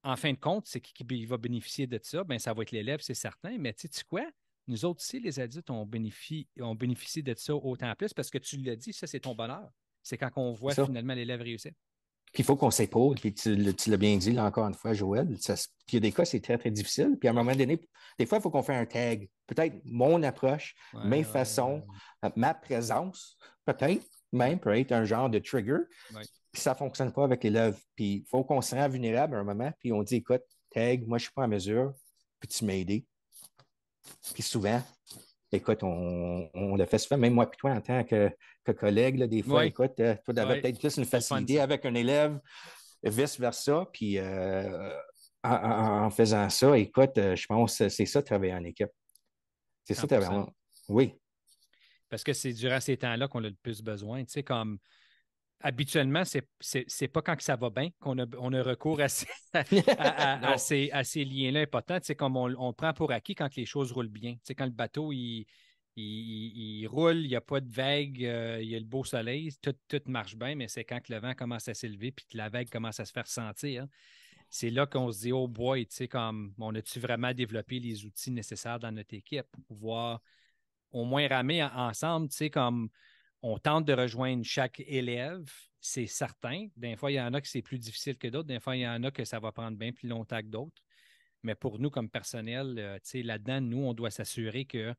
Speaker 1: en fin de compte, c'est qui va bénéficier de ça? Ben, ça va être l'élève, c'est certain. Mais tu sais quoi? Nous autres aussi, les adultes, on bénéficie de ça autant plus parce que tu l'as dit, ça, c'est ton bonheur. C'est quand on
Speaker 2: c'est
Speaker 1: voit
Speaker 2: ça.
Speaker 1: finalement l'élève réussir.
Speaker 2: Puis il faut qu'on s'épaule, puis tu l'as bien dit là, encore une fois, Joël. Puis il y a des cas, c'est très, très difficile. Puis à un moment donné, des fois, il faut qu'on fasse un tag. Peut-être mon approche, mes façons, ma présence, peut-être
Speaker 1: ouais,
Speaker 2: même peut être un genre de trigger.
Speaker 1: ouais.
Speaker 2: Puis ça ne fonctionne pas avec l'élève. Puis il faut qu'on se rende vulnérable à un moment, puis on dit, écoute, tag, moi, je ne suis pas en mesure, puis tu m'as aidé. Puis souvent, écoute, on l'a fait souvent, même moi puis toi en tant que collègue, là, des fois,
Speaker 1: Oui,
Speaker 2: écoute, toi, tu avais
Speaker 1: oui,
Speaker 2: peut-être plus une
Speaker 1: c'est le fun,
Speaker 2: facilité
Speaker 1: ça.
Speaker 2: avec un élève, vice-versa, puis en faisant ça, écoute, je pense que c'est ça, travailler en équipe. C'est ça,
Speaker 1: 100%.
Speaker 2: travailler. Oui,
Speaker 1: Parce que c'est durant ces temps-là qu'on a le plus besoin. Tu sais, comme habituellement, c'est pas quand que ça va bien on a recours à
Speaker 2: non,
Speaker 1: à ces liens-là importants. Tu sais, comme on le prend pour acquis quand les choses roulent bien. Tu sais, quand le bateau, il roule, il n'y a pas de vague, il y a le beau soleil, tout marche bien, mais c'est quand que le vent commence à s'élever puis que la vague commence à se faire sentir. C'est là qu'on se dit, oh boy, tu sais, comme on a-tu vraiment développé les outils nécessaires dans notre équipe pour pouvoir au moins ramer ensemble, tu sais, comme on tente de rejoindre chaque élève, c'est certain. Des fois, il y en a que c'est plus difficile que d'autres. Des fois, il y en a que ça va prendre bien plus longtemps que d'autres. Mais pour nous, comme personnel, tu sais, là-dedans, nous, on doit s'assurer que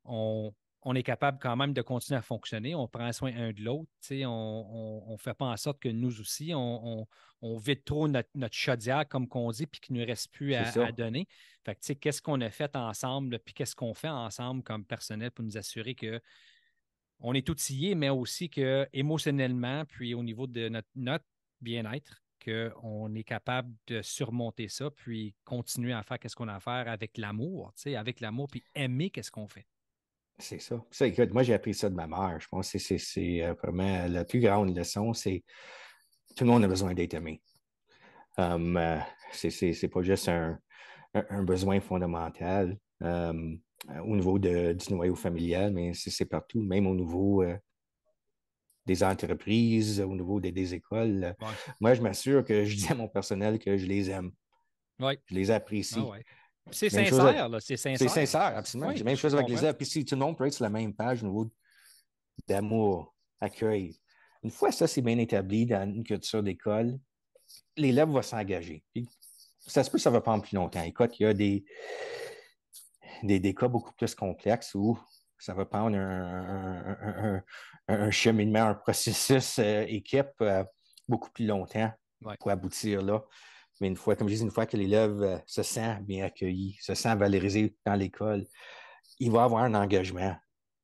Speaker 1: on est capable quand même de continuer à fonctionner. On prend soin un de l'autre. Tu sais, on ne fait pas en sorte que nous aussi, on vide trop notre chaudière, comme qu'on dit, puis qu'il ne nous reste plus
Speaker 2: c'est
Speaker 1: à
Speaker 2: ça.
Speaker 1: donner. Fait que, tu sais, qu'est-ce qu'on a fait ensemble, puis qu'est-ce qu'on fait ensemble comme personnel pour nous assurer que on est outillé, mais aussi que émotionnellement, puis au niveau de notre bien-être, qu'on est capable de surmonter ça, puis continuer à faire qu'est-ce qu'on a à faire avec l'amour, tu sais, avec l'amour, puis aimer qu'est-ce qu'on fait.
Speaker 2: C'est ça. Ça, écoute, moi, j'ai appris ça de ma mère. Je pense que c'est vraiment la plus grande leçon, c'est tout le monde a besoin d'être aimé. Um, c'est pas juste un besoin fondamental au niveau du noyau familial, mais c'est partout, même au niveau des entreprises, au niveau des écoles.
Speaker 1: Ouais.
Speaker 2: Moi, je m'assure que je dis à mon personnel que je les aime,
Speaker 1: Oui.
Speaker 2: je les
Speaker 1: Ah
Speaker 2: apprécie.
Speaker 1: ouais. C'est
Speaker 2: Même chose avec,
Speaker 1: sincère, là. C'est
Speaker 2: c'est
Speaker 1: sincère.
Speaker 2: sincère, absolument.
Speaker 1: Oui,
Speaker 2: Même
Speaker 1: je
Speaker 2: chose avec les
Speaker 1: comprends.
Speaker 2: élèves. Puis si tout le monde peut être sur la même page au niveau d'amour, accueil, une fois ça, c'est bien établi dans une culture d'école, l'élève va s'engager. Puis, ça se peut que ça va prendre plus longtemps. Écoute, il y a des cas beaucoup plus complexes où ça va prendre un cheminement, un processus équipe beaucoup plus longtemps
Speaker 1: Ouais.
Speaker 2: pour aboutir là. Mais une fois, comme je dis, une fois que l'élève se sent bien accueilli, se sent valorisé dans l'école, il va avoir un engagement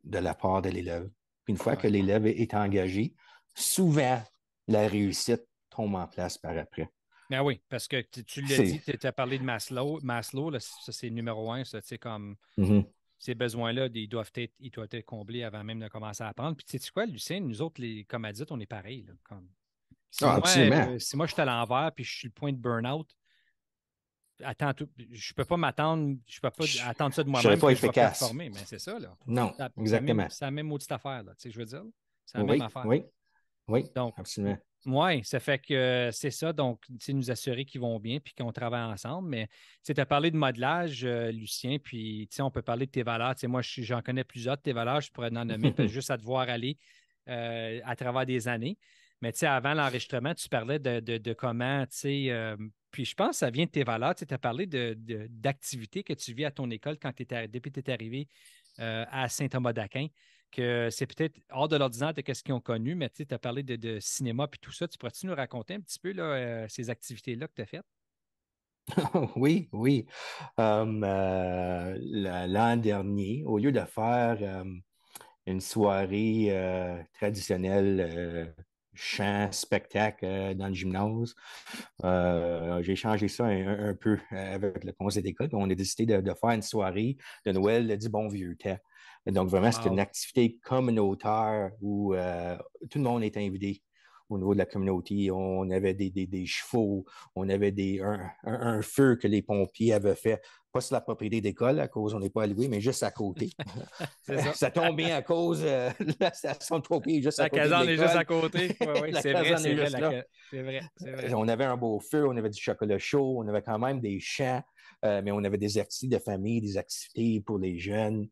Speaker 2: de la part de l'élève. Puis une fois que
Speaker 1: Ouais.
Speaker 2: l'élève est engagé, souvent, la réussite tombe en place par après.
Speaker 1: Ben oui, parce que tu l'as
Speaker 2: C'est
Speaker 1: dit, tu as parlé de Maslow. Maslow, là, ça, c'est numéro un, ça, tu sais, comme
Speaker 2: Mhm.
Speaker 1: ces besoins-là, ils doivent être comblés avant même de commencer à apprendre. Puis, tu sais quoi, Lucien, nous autres, comme adultes, on est pareil, là, comme, si
Speaker 2: Ah,
Speaker 1: moi,
Speaker 2: absolument.
Speaker 1: si moi, je suis à l'envers puis je suis le point de burn-out, attends, je peux pas m'attendre, je peux pas
Speaker 2: Je
Speaker 1: attendre ça de
Speaker 2: ne serais
Speaker 1: moi-même
Speaker 2: pas
Speaker 1: que je vais
Speaker 2: efficace.
Speaker 1: performer. Mais c'est ça, là.
Speaker 2: Non,
Speaker 1: C'est
Speaker 2: exactement.
Speaker 1: la même maudite affaire, là, tu sais, je veux dire. C'est la même
Speaker 2: Oui,
Speaker 1: affaire.
Speaker 2: oui, oui,
Speaker 1: Donc,
Speaker 2: absolument.
Speaker 1: oui, ça fait que c'est ça. Donc, tu sais, nous assurer qu'ils vont bien puis qu'on travaille ensemble. Mais tu as parlé de modelage, Lucien, puis tu sais, on peut parler de tes valeurs. Tu sais, moi, j'en connais plusieurs de tes valeurs, je pourrais en nommer, parce que juste à te voir aller à travers des années. Mais tu sais, avant l'enregistrement, tu parlais de comment, tu sais, puis je pense que ça vient de tes valeurs. Tu as parlé d'activités que tu vis à ton école depuis que tu es arrivé à Saint-Thomas-d'Aquin, que c'est peut-être hors de l'ordinaire de ce qu'ils ont connu, mais tu as parlé de cinéma puis tout ça. Tu pourrais-tu nous raconter un petit peu là, ces activités-là que tu as faites?
Speaker 2: Oui, oui. L'an dernier, au lieu de faire une soirée traditionnelle, chant, spectacle dans le gymnase, j'ai changé ça un peu avec le conseil d'école. On a décidé de faire une soirée de Noël du bon vieux temps. Donc, vraiment, c'était une
Speaker 1: Wow.
Speaker 2: activité communautaire où tout le monde est invité au niveau de la communauté. On avait des chevaux, on avait un feu que les pompiers avaient fait, pas sur la propriété d'école à cause on n'est pas alloué, mais juste à côté.
Speaker 1: C'est ça.
Speaker 2: Ça tombe bien à cause de la station de pompiers juste à
Speaker 1: La
Speaker 2: côté de
Speaker 1: caserne est juste à
Speaker 2: l'école.
Speaker 1: côté. Oui, oui,
Speaker 2: La
Speaker 1: c'est
Speaker 2: caserne est
Speaker 1: vrai,
Speaker 2: juste là.
Speaker 1: c'est vrai, c'est vrai.
Speaker 2: On avait un beau feu, on avait du chocolat chaud, on avait quand même des chants, mais on avait des activités de famille, des activités pour les jeunes.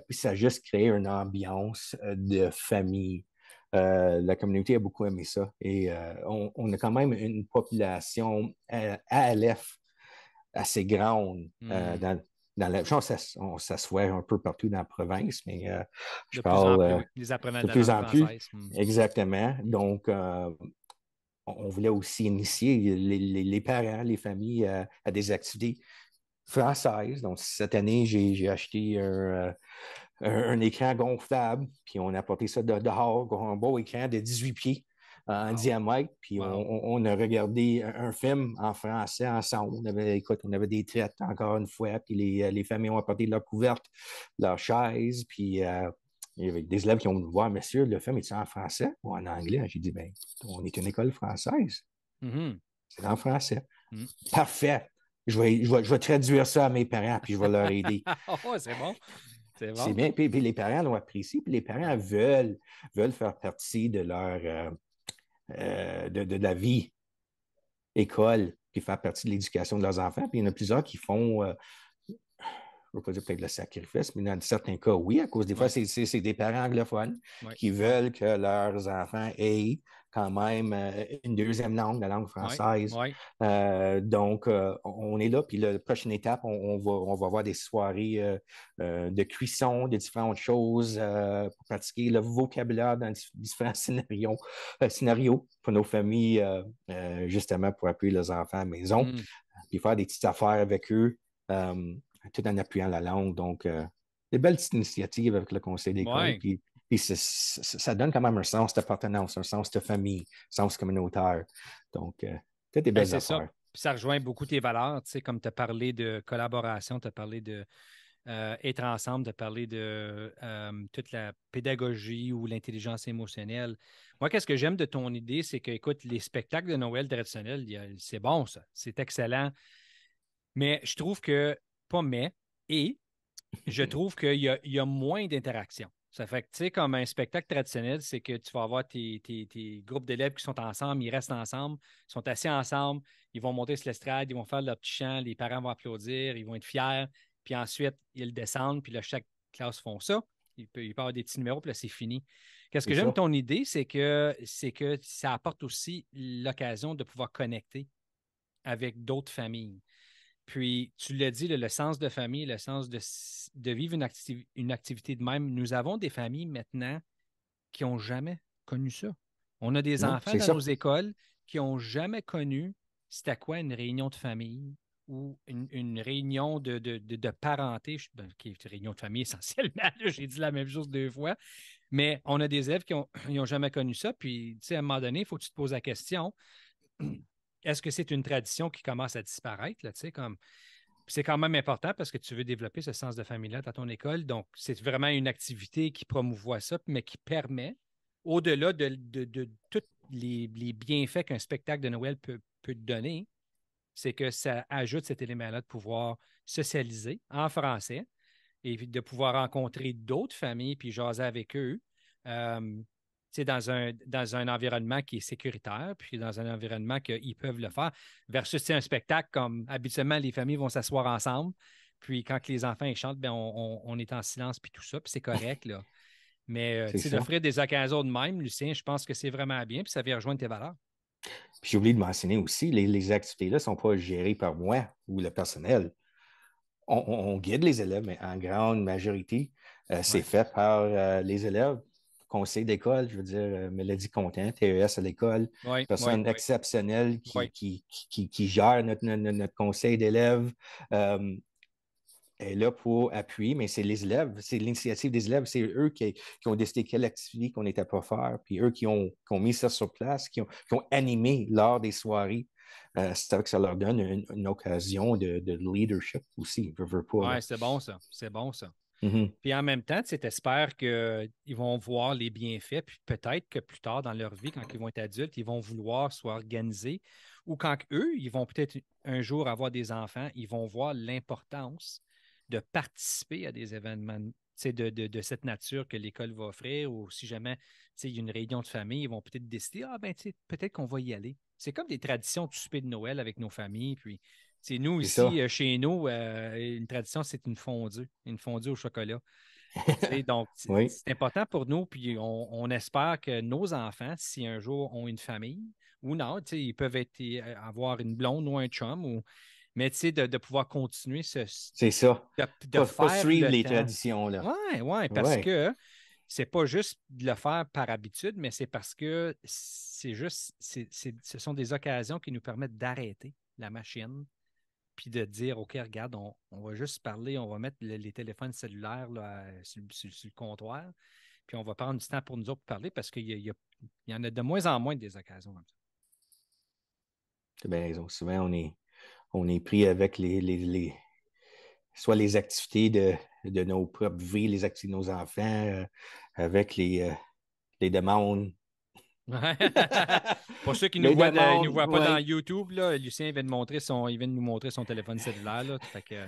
Speaker 2: Puis ça a juste créé une ambiance de famille. La communauté a beaucoup aimé ça. Et on a quand même une population ALF assez grande
Speaker 1: Hmm.
Speaker 2: dans la. Je pense on s'assoit un peu partout dans la province, mais je
Speaker 1: De plus en
Speaker 2: parle
Speaker 1: plus, oui. Les apprenants
Speaker 2: de
Speaker 1: de la
Speaker 2: plus
Speaker 1: langue
Speaker 2: en plus.
Speaker 1: française. Hmm.
Speaker 2: Exactement.
Speaker 1: OK.
Speaker 2: Donc, on voulait aussi initier les parents, les familles à des activités françaises. Donc, cette année, j'ai acheté un écran gonflable, puis on a apporté ça dehors, un beau écran de 18 pieds en
Speaker 1: Wow.
Speaker 2: diamètre, puis
Speaker 1: Wow.
Speaker 2: on a regardé un film en français ensemble. Écoute, on avait des traites encore une fois, puis les familles ont apporté leur couverte, leurs chaises, puis il y avait des élèves qui ont voulu voir, monsieur, le film est-il en français ou en anglais? J'ai dit, ben, on est une école française.
Speaker 1: Mhm.
Speaker 2: C'est en français.
Speaker 1: Mhm.
Speaker 2: Parfait. Je vais traduire ça à mes parents, puis je vais leur aider.
Speaker 1: Oh, c'est bon. C'est
Speaker 2: C'est
Speaker 1: bon.
Speaker 2: bien. Puis les parents l'ont apprécié, puis les parents veulent faire partie de leur de la vie école, puis faire partie de l'éducation de leurs enfants. Puis il y en a plusieurs qui font je ne veux pas dire peut-être le sacrifice, mais dans certains cas, oui, à cause des fois,
Speaker 1: Oui,
Speaker 2: c'est des parents anglophones
Speaker 1: oui,
Speaker 2: qui
Speaker 1: oui,
Speaker 2: veulent que leurs enfants aient quand même une deuxième langue, la langue
Speaker 1: oui,
Speaker 2: française.
Speaker 1: oui.
Speaker 2: Donc, on est là, puis la prochaine étape, on va avoir des soirées de cuisson, de différentes choses pour pratiquer le vocabulaire dans différents scénarios pour nos familles, justement pour appuyer les enfants à la maison,
Speaker 1: Hmm.
Speaker 2: puis faire des petites affaires avec eux. Euh, Tout en appuyant la langue. Donc, des belles petites initiatives avec le conseil d'école.
Speaker 1: Oui.
Speaker 2: Puis ça donne quand même un sens d'appartenance, un sens de famille, un sens communautaire. Donc, toutes des
Speaker 1: Ben,
Speaker 2: belles
Speaker 1: c'est ça.
Speaker 2: affaires.
Speaker 1: Puis ça rejoint beaucoup tes valeurs, tu sais, comme tu as parlé de collaboration, tu as parlé de être ensemble, tu as parlé de toute la pédagogie ou l'intelligence émotionnelle. Moi, qu'est-ce que j'aime de ton idée, c'est que, écoute, les spectacles de Noël traditionnels, c'est bon, ça. C'est excellent. Mais je trouve que, pas mais, et je trouve qu'il y a moins d'interaction. Ça fait que, tu sais, comme un spectacle traditionnel, c'est que tu vas avoir tes groupes d'élèves qui sont ensemble, ils restent ensemble, ils sont assis ensemble, ils vont monter sur l'estrade, ils vont faire leur petit chant, les parents vont applaudir, ils vont être fiers, puis ensuite, ils descendent, puis là, chaque classe font ça. Il peut y avoir des petits numéros, puis là, c'est fini. Qu'est-ce
Speaker 2: C'est
Speaker 1: que j'aime de
Speaker 2: ça.
Speaker 1: ton idée, c'est que ça apporte aussi l'occasion de pouvoir connecter avec d'autres familles. Puis, tu l'as dit, le sens de famille, le sens de vivre une activité de même. Nous avons des familles maintenant qui n'ont jamais connu ça. On a des
Speaker 2: Non,
Speaker 1: enfants
Speaker 2: c'est
Speaker 1: dans nos
Speaker 2: ça.
Speaker 1: écoles qui n'ont jamais connu c'était quoi une réunion de famille ou une réunion de parenté, qui est une réunion de famille essentiellement. Là, j'ai dit la même chose 2 fois, mais on a des élèves qui n'ont jamais connu ça. Puis, tu sais, à un moment donné, il faut que tu te poses la question, est-ce que c'est une tradition qui commence à disparaître, là, tu sais, comme c'est quand même important parce que tu veux développer ce sens de famille-là dans ton école. Donc, c'est vraiment une activité qui promouvoit ça, mais qui permet, au-delà de tous les bienfaits qu'un spectacle de Noël peut te donner, c'est que ça ajoute cet élément-là de pouvoir socialiser en français et de pouvoir rencontrer d'autres familles puis jaser avec eux. Euh, dans un environnement qui est sécuritaire, puis dans un environnement qu'ils peuvent le faire, versus un spectacle comme habituellement, les familles vont s'asseoir ensemble, puis quand les enfants ils chantent, ben, on est en silence, puis tout ça, puis c'est correct, là. Mais
Speaker 2: C'est ça.
Speaker 1: d'offrir des occasions de même, Lucien, je pense que c'est vraiment bien, puis ça vient rejoindre tes valeurs.
Speaker 2: Puis j'ai oublié de mentionner aussi, les activités-là ne sont pas gérées par moi ou le personnel. On guide les élèves, mais en grande majorité, c'est
Speaker 1: Ouais.
Speaker 2: fait par les élèves, conseil d'école, je veux dire, Mélodie Content, TES à l'école,
Speaker 1: Oui, oui,
Speaker 2: personne exceptionnelle
Speaker 1: oui.
Speaker 2: qui gère notre conseil d'élèves. Euh, est là pour appuyer, mais c'est les élèves, c'est l'initiative des élèves, c'est eux qui ont décidé quelle activité qu'on n'était pas faire, puis eux qui ont mis ça sur place, qui ont animé lors des soirées. C'est vrai que ça leur donne une occasion de leadership aussi, veux pas, là.
Speaker 1: Ouais, c'est bon ça. C'est bon ça.
Speaker 2: Mhm.
Speaker 1: Puis en même temps, tu espères qu'ils vont voir les bienfaits, puis peut-être que plus tard dans leur vie, quand ils vont être adultes, ils vont vouloir soit organiser, ou quand eux, ils vont peut-être un jour avoir des enfants, ils vont voir l'importance de participer à des événements de cette nature que l'école va offrir, ou si jamais il y a une réunion de famille, ils vont peut-être décider, ah ben, peut-être qu'on va y aller. C'est comme des traditions de souper de Noël avec nos familles, puis c'est nous
Speaker 2: C'est
Speaker 1: ici,
Speaker 2: ça.
Speaker 1: chez nous, une tradition, c'est une fondue au chocolat. Donc,
Speaker 2: Oui,
Speaker 1: c'est important pour nous, puis on espère que nos enfants, si un jour ont une famille, ou non, ils peuvent avoir une blonde ou un chum, mais de pouvoir continuer
Speaker 2: c'est ça.
Speaker 1: de
Speaker 2: Pas
Speaker 1: faire
Speaker 2: suivre
Speaker 1: le
Speaker 2: les
Speaker 1: temps.
Speaker 2: traditions, là.
Speaker 1: Ouais, ouais, parce
Speaker 2: Oui,
Speaker 1: que c'est pas juste de le faire par habitude, mais c'est parce que c'est juste, ce sont des occasions qui nous permettent d'arrêter la machine, puis de dire, OK, regarde, on va juste parler, on va mettre les téléphones cellulaires là, sur le comptoir, puis on va prendre du temps pour nous autres pour parler parce qu'il y en a de moins en moins des occasions comme ça.
Speaker 2: tu as bien raison. Souvent, on est pris avec soit les activités de nos propres vies, les activités de nos enfants, avec les demandes.
Speaker 1: Ouais. Pour ceux qui
Speaker 2: Les
Speaker 1: nous
Speaker 2: demandes,
Speaker 1: voient pas dans
Speaker 2: oui,
Speaker 1: YouTube, là, Lucien il vient de nous montrer son téléphone cellulaire. Là, fait que,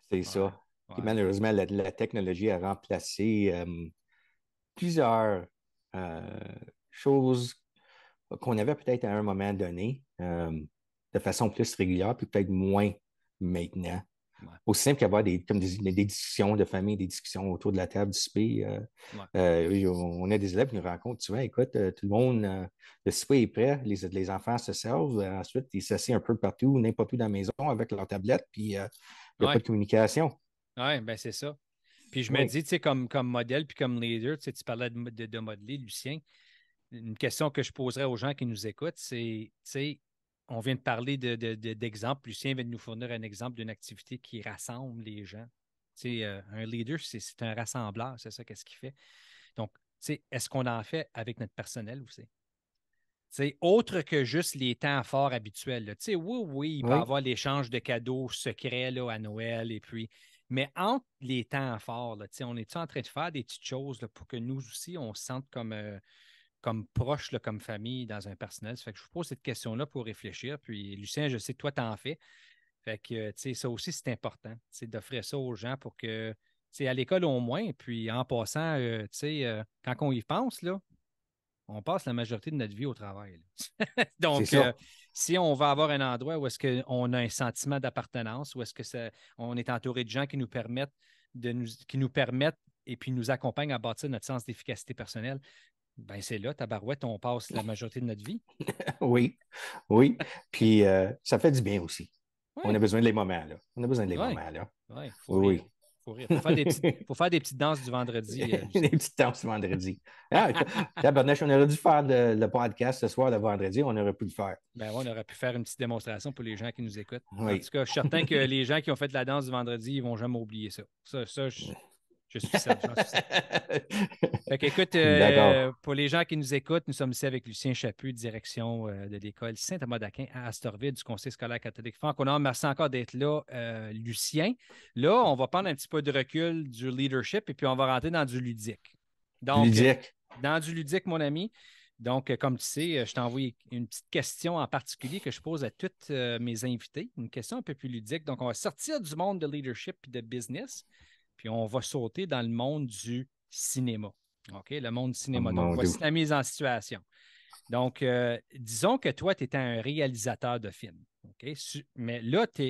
Speaker 2: c'est
Speaker 1: ouais,
Speaker 2: ça. Puis
Speaker 1: ouais.
Speaker 2: malheureusement, la technologie a remplacé plusieurs euh, choses qu'on avait peut-être à un moment donné de façon plus régulière, puis peut-être moins maintenant.
Speaker 1: Ouais,
Speaker 2: Aussi simple qu'avoir des discussions de famille, des discussions autour de la table du souper.
Speaker 1: ouais.
Speaker 2: On a des élèves qui nous racontent souvent, écoute, tout le monde, le souper est prêt, les enfants se servent, ensuite ils s'assiedent un peu partout, n'importe où dans la maison avec leur tablette, puis il n'y a pas
Speaker 1: Ouais,
Speaker 2: de communication.
Speaker 1: ouais, ben c'est ça. Puis je me
Speaker 2: Oui,
Speaker 1: dis, comme modèle, puis comme leader, tu parlais de modeler, Lucien. Une question que je poserais aux gens qui nous écoutent, c'est, on vient de parler d'exemples. Lucien vient de nous fournir un exemple d'une activité qui rassemble les gens. Un leader, c'est un rassembleur, c'est ça qu'est-ce qu'il fait. Donc, est-ce qu'on en fait avec notre personnel aussi? Autre que juste les temps forts habituels. Là. Oui, oui, il peut y
Speaker 2: oui,
Speaker 1: avoir l'échange de cadeaux secrets là, à Noël, mais entre les temps forts, là, on est en train de faire des petites choses là, pour que nous aussi, on se sente comme proche, là, comme famille, dans un personnel. Ça fait que je vous pose cette question-là pour réfléchir. Puis, Lucien, je sais que toi, tu en fais. Fait que, ça aussi, c'est important, c'est d'offrir ça aux gens pour que C'est à l'école au moins. Puis en passant, tu sais, quand on y pense, là, on passe la majorité de notre vie au travail.
Speaker 2: C'est
Speaker 1: Donc,
Speaker 2: ça.
Speaker 1: si on va avoir un endroit où est-ce qu'on a un sentiment d'appartenance, où est-ce que on est entouré de gens qui nous permettent qui nous permettent et puis nous accompagnent à bâtir notre sens d'efficacité personnelle, ben c'est là, tabarouette, on passe la majorité de notre vie.
Speaker 2: Oui, oui. Puis ça fait du bien aussi. On a
Speaker 1: Oui,
Speaker 2: besoin de les moments, là. On a besoin de les
Speaker 1: oui,
Speaker 2: moments, là.
Speaker 1: oui, il faut rire.
Speaker 2: Oui,
Speaker 1: Faut rire.
Speaker 2: oui.
Speaker 1: Faut faire des petites danses du vendredi,
Speaker 2: Des
Speaker 1: Lucien.
Speaker 2: petites temps ce vendredi. Ah, tabarnouche, on aurait dû faire le podcast ce soir, le vendredi, on aurait pu le faire.
Speaker 1: Ben ouais, on aurait pu faire une petite démonstration pour les gens qui nous écoutent. En tout
Speaker 2: Oui.
Speaker 1: cas, je suis certain que les gens qui ont fait la danse du vendredi, ils ne vont jamais oublier ça. Je suis certain, j'en suis certain. Fait qu'écoute,
Speaker 2: D'accord.
Speaker 1: pour les gens qui nous écoutent, nous sommes ici avec Lucien Chaput, direction de l'école Saint-Thomas d'Aquin à Astorville du Conseil scolaire catholique franco-nord. Merci encore d'être là, Lucien. Là, on va prendre un petit peu de recul du leadership et puis on va rentrer dans du ludique. Donc,
Speaker 2: Ludique.
Speaker 1: dans du ludique, mon ami. Donc, comme tu sais, je t'envoie une petite question en particulier que je pose à toutes mes invités. Une question un peu plus ludique. Donc, on va sortir du monde de leadership et de business, puis on va sauter dans le monde du cinéma. OK, le monde du
Speaker 2: Oh,
Speaker 1: cinéma. Donc,
Speaker 2: mon Dieu.
Speaker 1: voici la mise en situation. Donc, disons que toi, tu étais un réalisateur de film. OK? Mais là, tu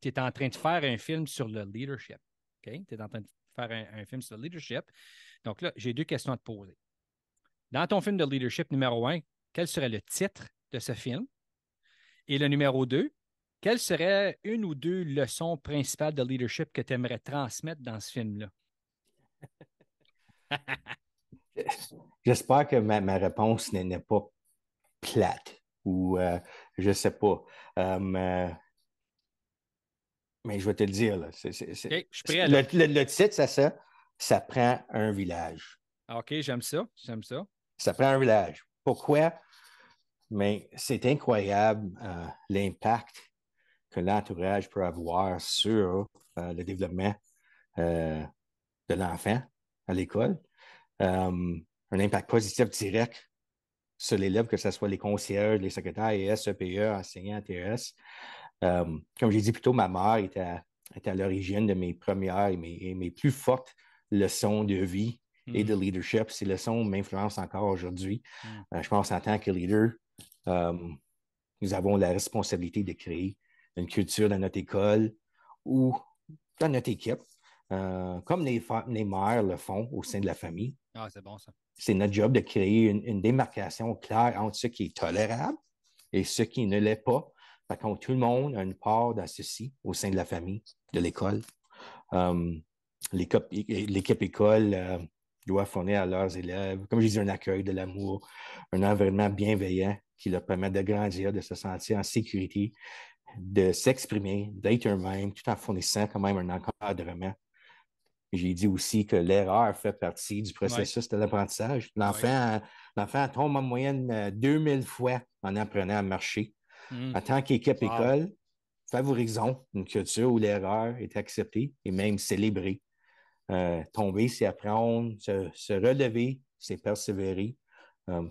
Speaker 1: es en train de faire un film sur le leadership. OK? Tu es en train de faire un film sur le leadership. Donc là, j'ai deux questions à te poser. Dans ton film de leadership numéro un, quel serait le titre de ce film? Et le numéro 2, quelles seraient une ou deux leçons principales de leadership que tu aimerais transmettre dans ce film-là?
Speaker 2: J'espère que ma réponse n'est pas plate ou je ne sais pas. Mais je vais te le dire, là,
Speaker 1: OK, je suis prêt là.
Speaker 2: le titre, ça prend un village.
Speaker 1: OK, j'aime ça. J'aime ça.
Speaker 2: Ça prend un village. Pourquoi? Mais c'est incroyable l'impact que l'entourage peut avoir sur le développement euh, de l'enfant à l'école. Un impact positif direct sur l'élève, que ce soit les concierges, les secrétaires ES, EPE, enseignants, TES. Comme j'ai dit plus tôt, ma mère était à l'origine de mes premières et mes plus fortes leçons de vie et de leadership. Ces leçons m'influencent encore aujourd'hui. Je pense en tant que leader, euh, nous avons la responsabilité de créer une culture dans notre école ou dans notre équipe, comme les mères le font au sein de la famille.
Speaker 1: Ah, c'est bon ça.
Speaker 2: C'est notre job de créer une démarcation claire entre ce qui est tolérable et ce qui ne l'est pas. Par contre, tout le monde a une part dans ceci au sein de la famille, de l'école. Euh, l'équipe école doit fournir à leurs élèves, comme je dis, un accueil, de l'amour, un environnement bienveillant qui leur permet de grandir, de se sentir en sécurité, de s'exprimer, d'être eux-mêmes, tout en fournissant quand même un encadrement. J'ai dit aussi que l'erreur fait partie du
Speaker 1: Oui,
Speaker 2: processus de l'apprentissage.
Speaker 1: oui.
Speaker 2: L'enfant tombe en moyenne 2000 fois en apprenant à marcher.
Speaker 1: Mm.
Speaker 2: En tant qu'équipe
Speaker 1: Wow.
Speaker 2: école, favorisons une culture où l'erreur est acceptée et même célébrée. Tomber, c'est apprendre, se relever, c'est persévérer.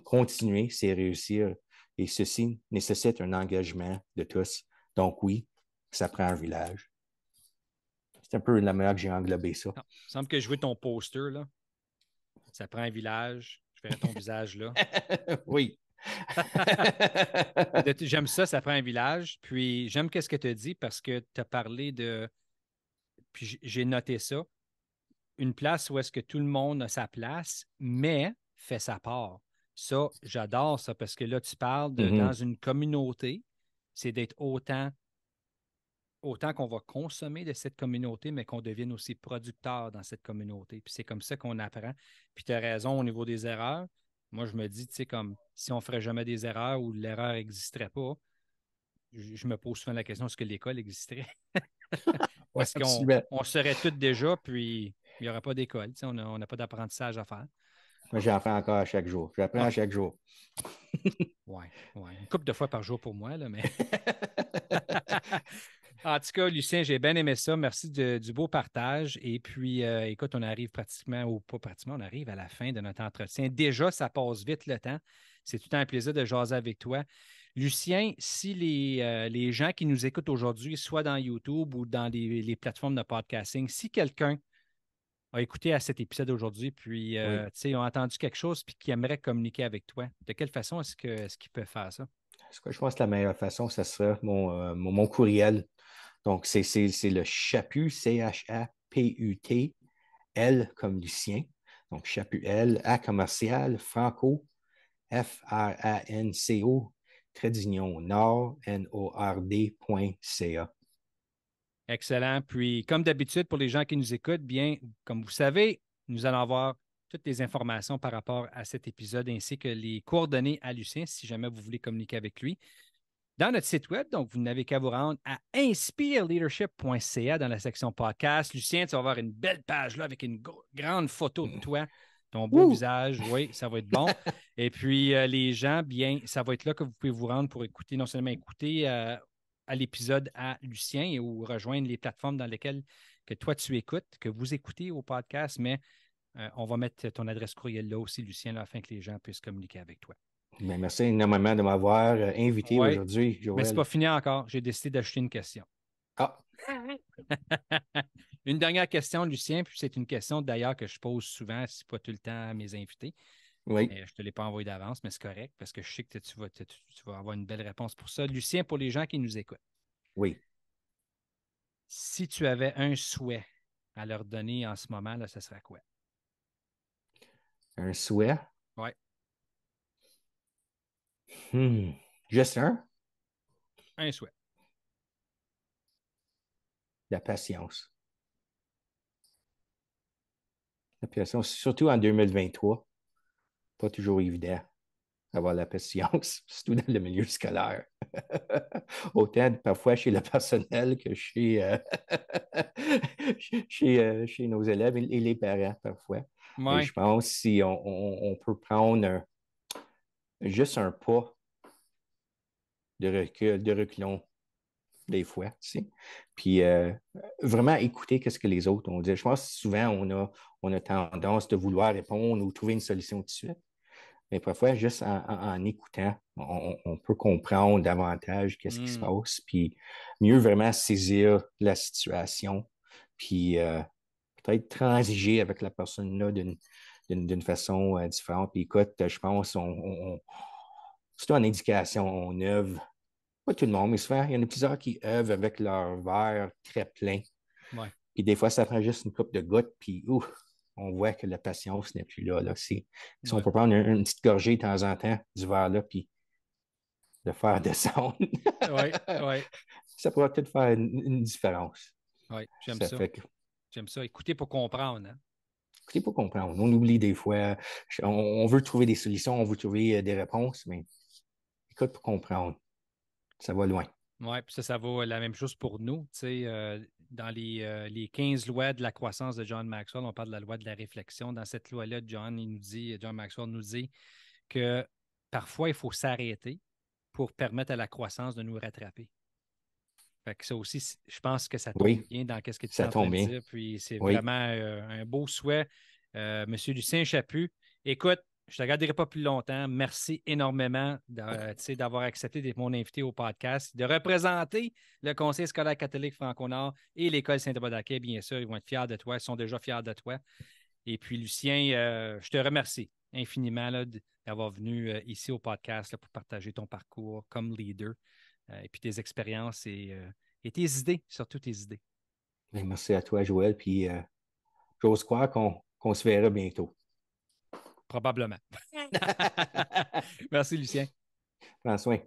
Speaker 2: Continuer, c'est réussir. Et ceci nécessite un engagement de tous. Donc oui, ça prend un village. C'est un peu la manière que j'ai englobé ça.
Speaker 1: Non, il semble que je veux ton poster, là. Ça prend un village. Je verrai ton visage là.
Speaker 2: Oui.
Speaker 1: J'aime ça, ça prend un village. Puis j'aime ce que tu as dit parce que tu as parlé de. Puis j'ai noté ça. Une place où est-ce que tout le monde a sa place, mais fait sa part. Ça, j'adore ça parce que là, tu parles de dans
Speaker 2: Mhm.
Speaker 1: une communauté, c'est d'être autant qu'on va consommer de cette communauté, mais qu'on devienne aussi producteur dans cette communauté. Puis c'est comme ça qu'on apprend. Puis tu as raison au niveau des erreurs. Moi, je me dis, tu sais, comme si on ne ferait jamais des erreurs ou l'erreur n'existerait pas, je me pose souvent la question, est-ce que l'école existerait? Ou
Speaker 2: Oui,
Speaker 1: est-ce qu'on
Speaker 2: absolument.
Speaker 1: on serait toutes déjà, puis il n'y aurait pas d'école? Tu sais, on n'a pas d'apprentissage à faire.
Speaker 2: Moi, j'en fais encore à chaque jour. J'apprends à
Speaker 1: Ah,
Speaker 2: chaque jour.
Speaker 1: ouais, ouais. Une couple de fois par jour pour moi, là, mais. En tout cas, Lucien, j'ai bien aimé ça. Merci du beau partage. Et puis, écoute, on arrive pratiquement, ou pas pratiquement, on arrive à la fin de notre entretien. Déjà, ça passe vite le temps. C'est tout un plaisir de jaser avec toi. Lucien, si les gens qui nous écoutent aujourd'hui, soit dans YouTube ou dans les plateformes de podcasting, si quelqu'un a écouté à cet épisode aujourd'hui, puis
Speaker 2: Oui.
Speaker 1: ont entendu quelque chose, puis qui aimerait communiquer avec toi, de quelle façon est-ce qu'ils peuvent faire ça?
Speaker 2: Ce que je pense que la meilleure façon, ce sera mon courriel. Donc, c'est le Chaput, CHAPUT, L comme Lucien. Donc, Chaput L, A commercial, Franco, FRANCO, trait d'union Nord, NORD.ca.
Speaker 1: Excellent. Puis, comme d'habitude, pour les gens qui nous écoutent, bien, comme vous savez, nous allons avoir toutes les informations par rapport à cet épisode ainsi que les coordonnées à Lucien si jamais vous voulez communiquer avec lui. Dans notre site web, donc vous n'avez qu'à vous rendre à inspireleadership.ca dans la section podcast. Lucien, tu vas avoir une belle page là avec une grande photo de toi, ton beau
Speaker 2: Wouh!
Speaker 1: visage. Oui, ça va être bon. Et puis, les gens, bien, ça va être là que vous pouvez vous rendre pour écouter, non seulement écouter à l'épisode à Lucien ou rejoindre les plateformes dans lesquelles que toi tu écoutes, que vous écoutez au podcast, mais on va mettre ton adresse courriel là aussi, Lucien, là, afin que les gens puissent communiquer avec toi.
Speaker 2: Ben, merci énormément de m'avoir invité
Speaker 1: Oui,
Speaker 2: aujourd'hui,
Speaker 1: mais c'est pas
Speaker 2: Joël.
Speaker 1: fini encore. J'ai décidé d'ajouter une question.
Speaker 2: Ah,
Speaker 1: Une dernière question, Lucien, puis c'est une question d'ailleurs que je pose souvent, si pas tout le temps à mes invités.
Speaker 2: oui,
Speaker 1: Mais je ne te l'ai pas envoyé d'avance, mais c'est correct parce que je sais que tu vas avoir une belle réponse pour ça. Lucien, pour les gens qui nous écoutent,
Speaker 2: oui.
Speaker 1: si tu avais un souhait à leur donner en ce moment, là, ce serait quoi?
Speaker 2: Un souhait.
Speaker 1: Oui,
Speaker 2: Hmm. Juste un,
Speaker 1: un souhait.
Speaker 2: la patience. La patience, surtout en 2023, pas toujours évident d'avoir la patience, surtout dans le milieu scolaire. Autant parfois chez le personnel que chez nos élèves et les parents parfois. Et
Speaker 1: Oui,
Speaker 2: je pense si on peut prendre juste un pas de reculons des fois, tu sais. Puis vraiment écouter ce que les autres ont dit. Je pense que souvent, on a tendance de vouloir répondre ou trouver une solution tout de suite. Mais parfois, juste en écoutant, on peut comprendre davantage qu'est-ce qui se
Speaker 1: hmm,
Speaker 2: passe, puis mieux vraiment saisir la situation, puis peut-être transiger avec la personne-là d'une façon différente. Puis écoute, je pense, surtout en éducation, on œuvre, pas tout le monde, mais souvent, il y en a plusieurs qui œuvrent avec leur verre très plein.
Speaker 1: ouais,
Speaker 2: Puis des fois, ça prend juste une coupe de gouttes, puis ouf, on voit que la patience n'est plus là. Si on
Speaker 1: ouais,
Speaker 2: peut prendre une petite gorgée de temps en temps du verre-là, puis le faire descendre,
Speaker 1: ouais, ouais,
Speaker 2: ça pourrait peut-être faire une différence.
Speaker 1: ouais, j'aime
Speaker 2: Ça
Speaker 1: ça.
Speaker 2: fait que,
Speaker 1: J'aime ça. Écoutez pour comprendre, hein?
Speaker 2: écoutez, pour comprendre, on oublie des fois, on veut trouver des solutions, on veut trouver des réponses, mais écoute pour comprendre, ça va loin.
Speaker 1: Oui, puis ça vaut la même chose pour nous. Tu sais, dans les 15 lois de la croissance de John Maxwell, on parle de la loi de la réflexion. Dans cette loi-là, John Maxwell nous dit que parfois, il faut s'arrêter pour permettre à la croissance de nous rattraper. Fait que ça aussi, je pense que ça tombe
Speaker 2: Oui,
Speaker 1: bien dans ce que tu es
Speaker 2: ça
Speaker 1: en train
Speaker 2: tombe
Speaker 1: de
Speaker 2: bien.
Speaker 1: dire. Puis c'est
Speaker 2: Oui,
Speaker 1: vraiment un beau souhait. Monsieur Lucien Chaput, écoute, je ne te garderai pas plus longtemps. Merci énormément tu sais, d'avoir accepté d'être mon invité au podcast, de représenter le Conseil scolaire catholique Franco-Nord et l'École Saint-Abadaquet, bien sûr. Ils vont être fiers de toi. Ils sont déjà fiers de toi. Et puis, Lucien, je te remercie infiniment là, d'avoir venu ici au podcast là, pour partager ton parcours comme leader et puis tes expériences et tes idées, surtout tes idées.
Speaker 2: ben, merci à toi, Joël, puis j'ose croire qu'on se verra bientôt.
Speaker 1: Probablement. Merci, Lucien.
Speaker 2: Prends soin.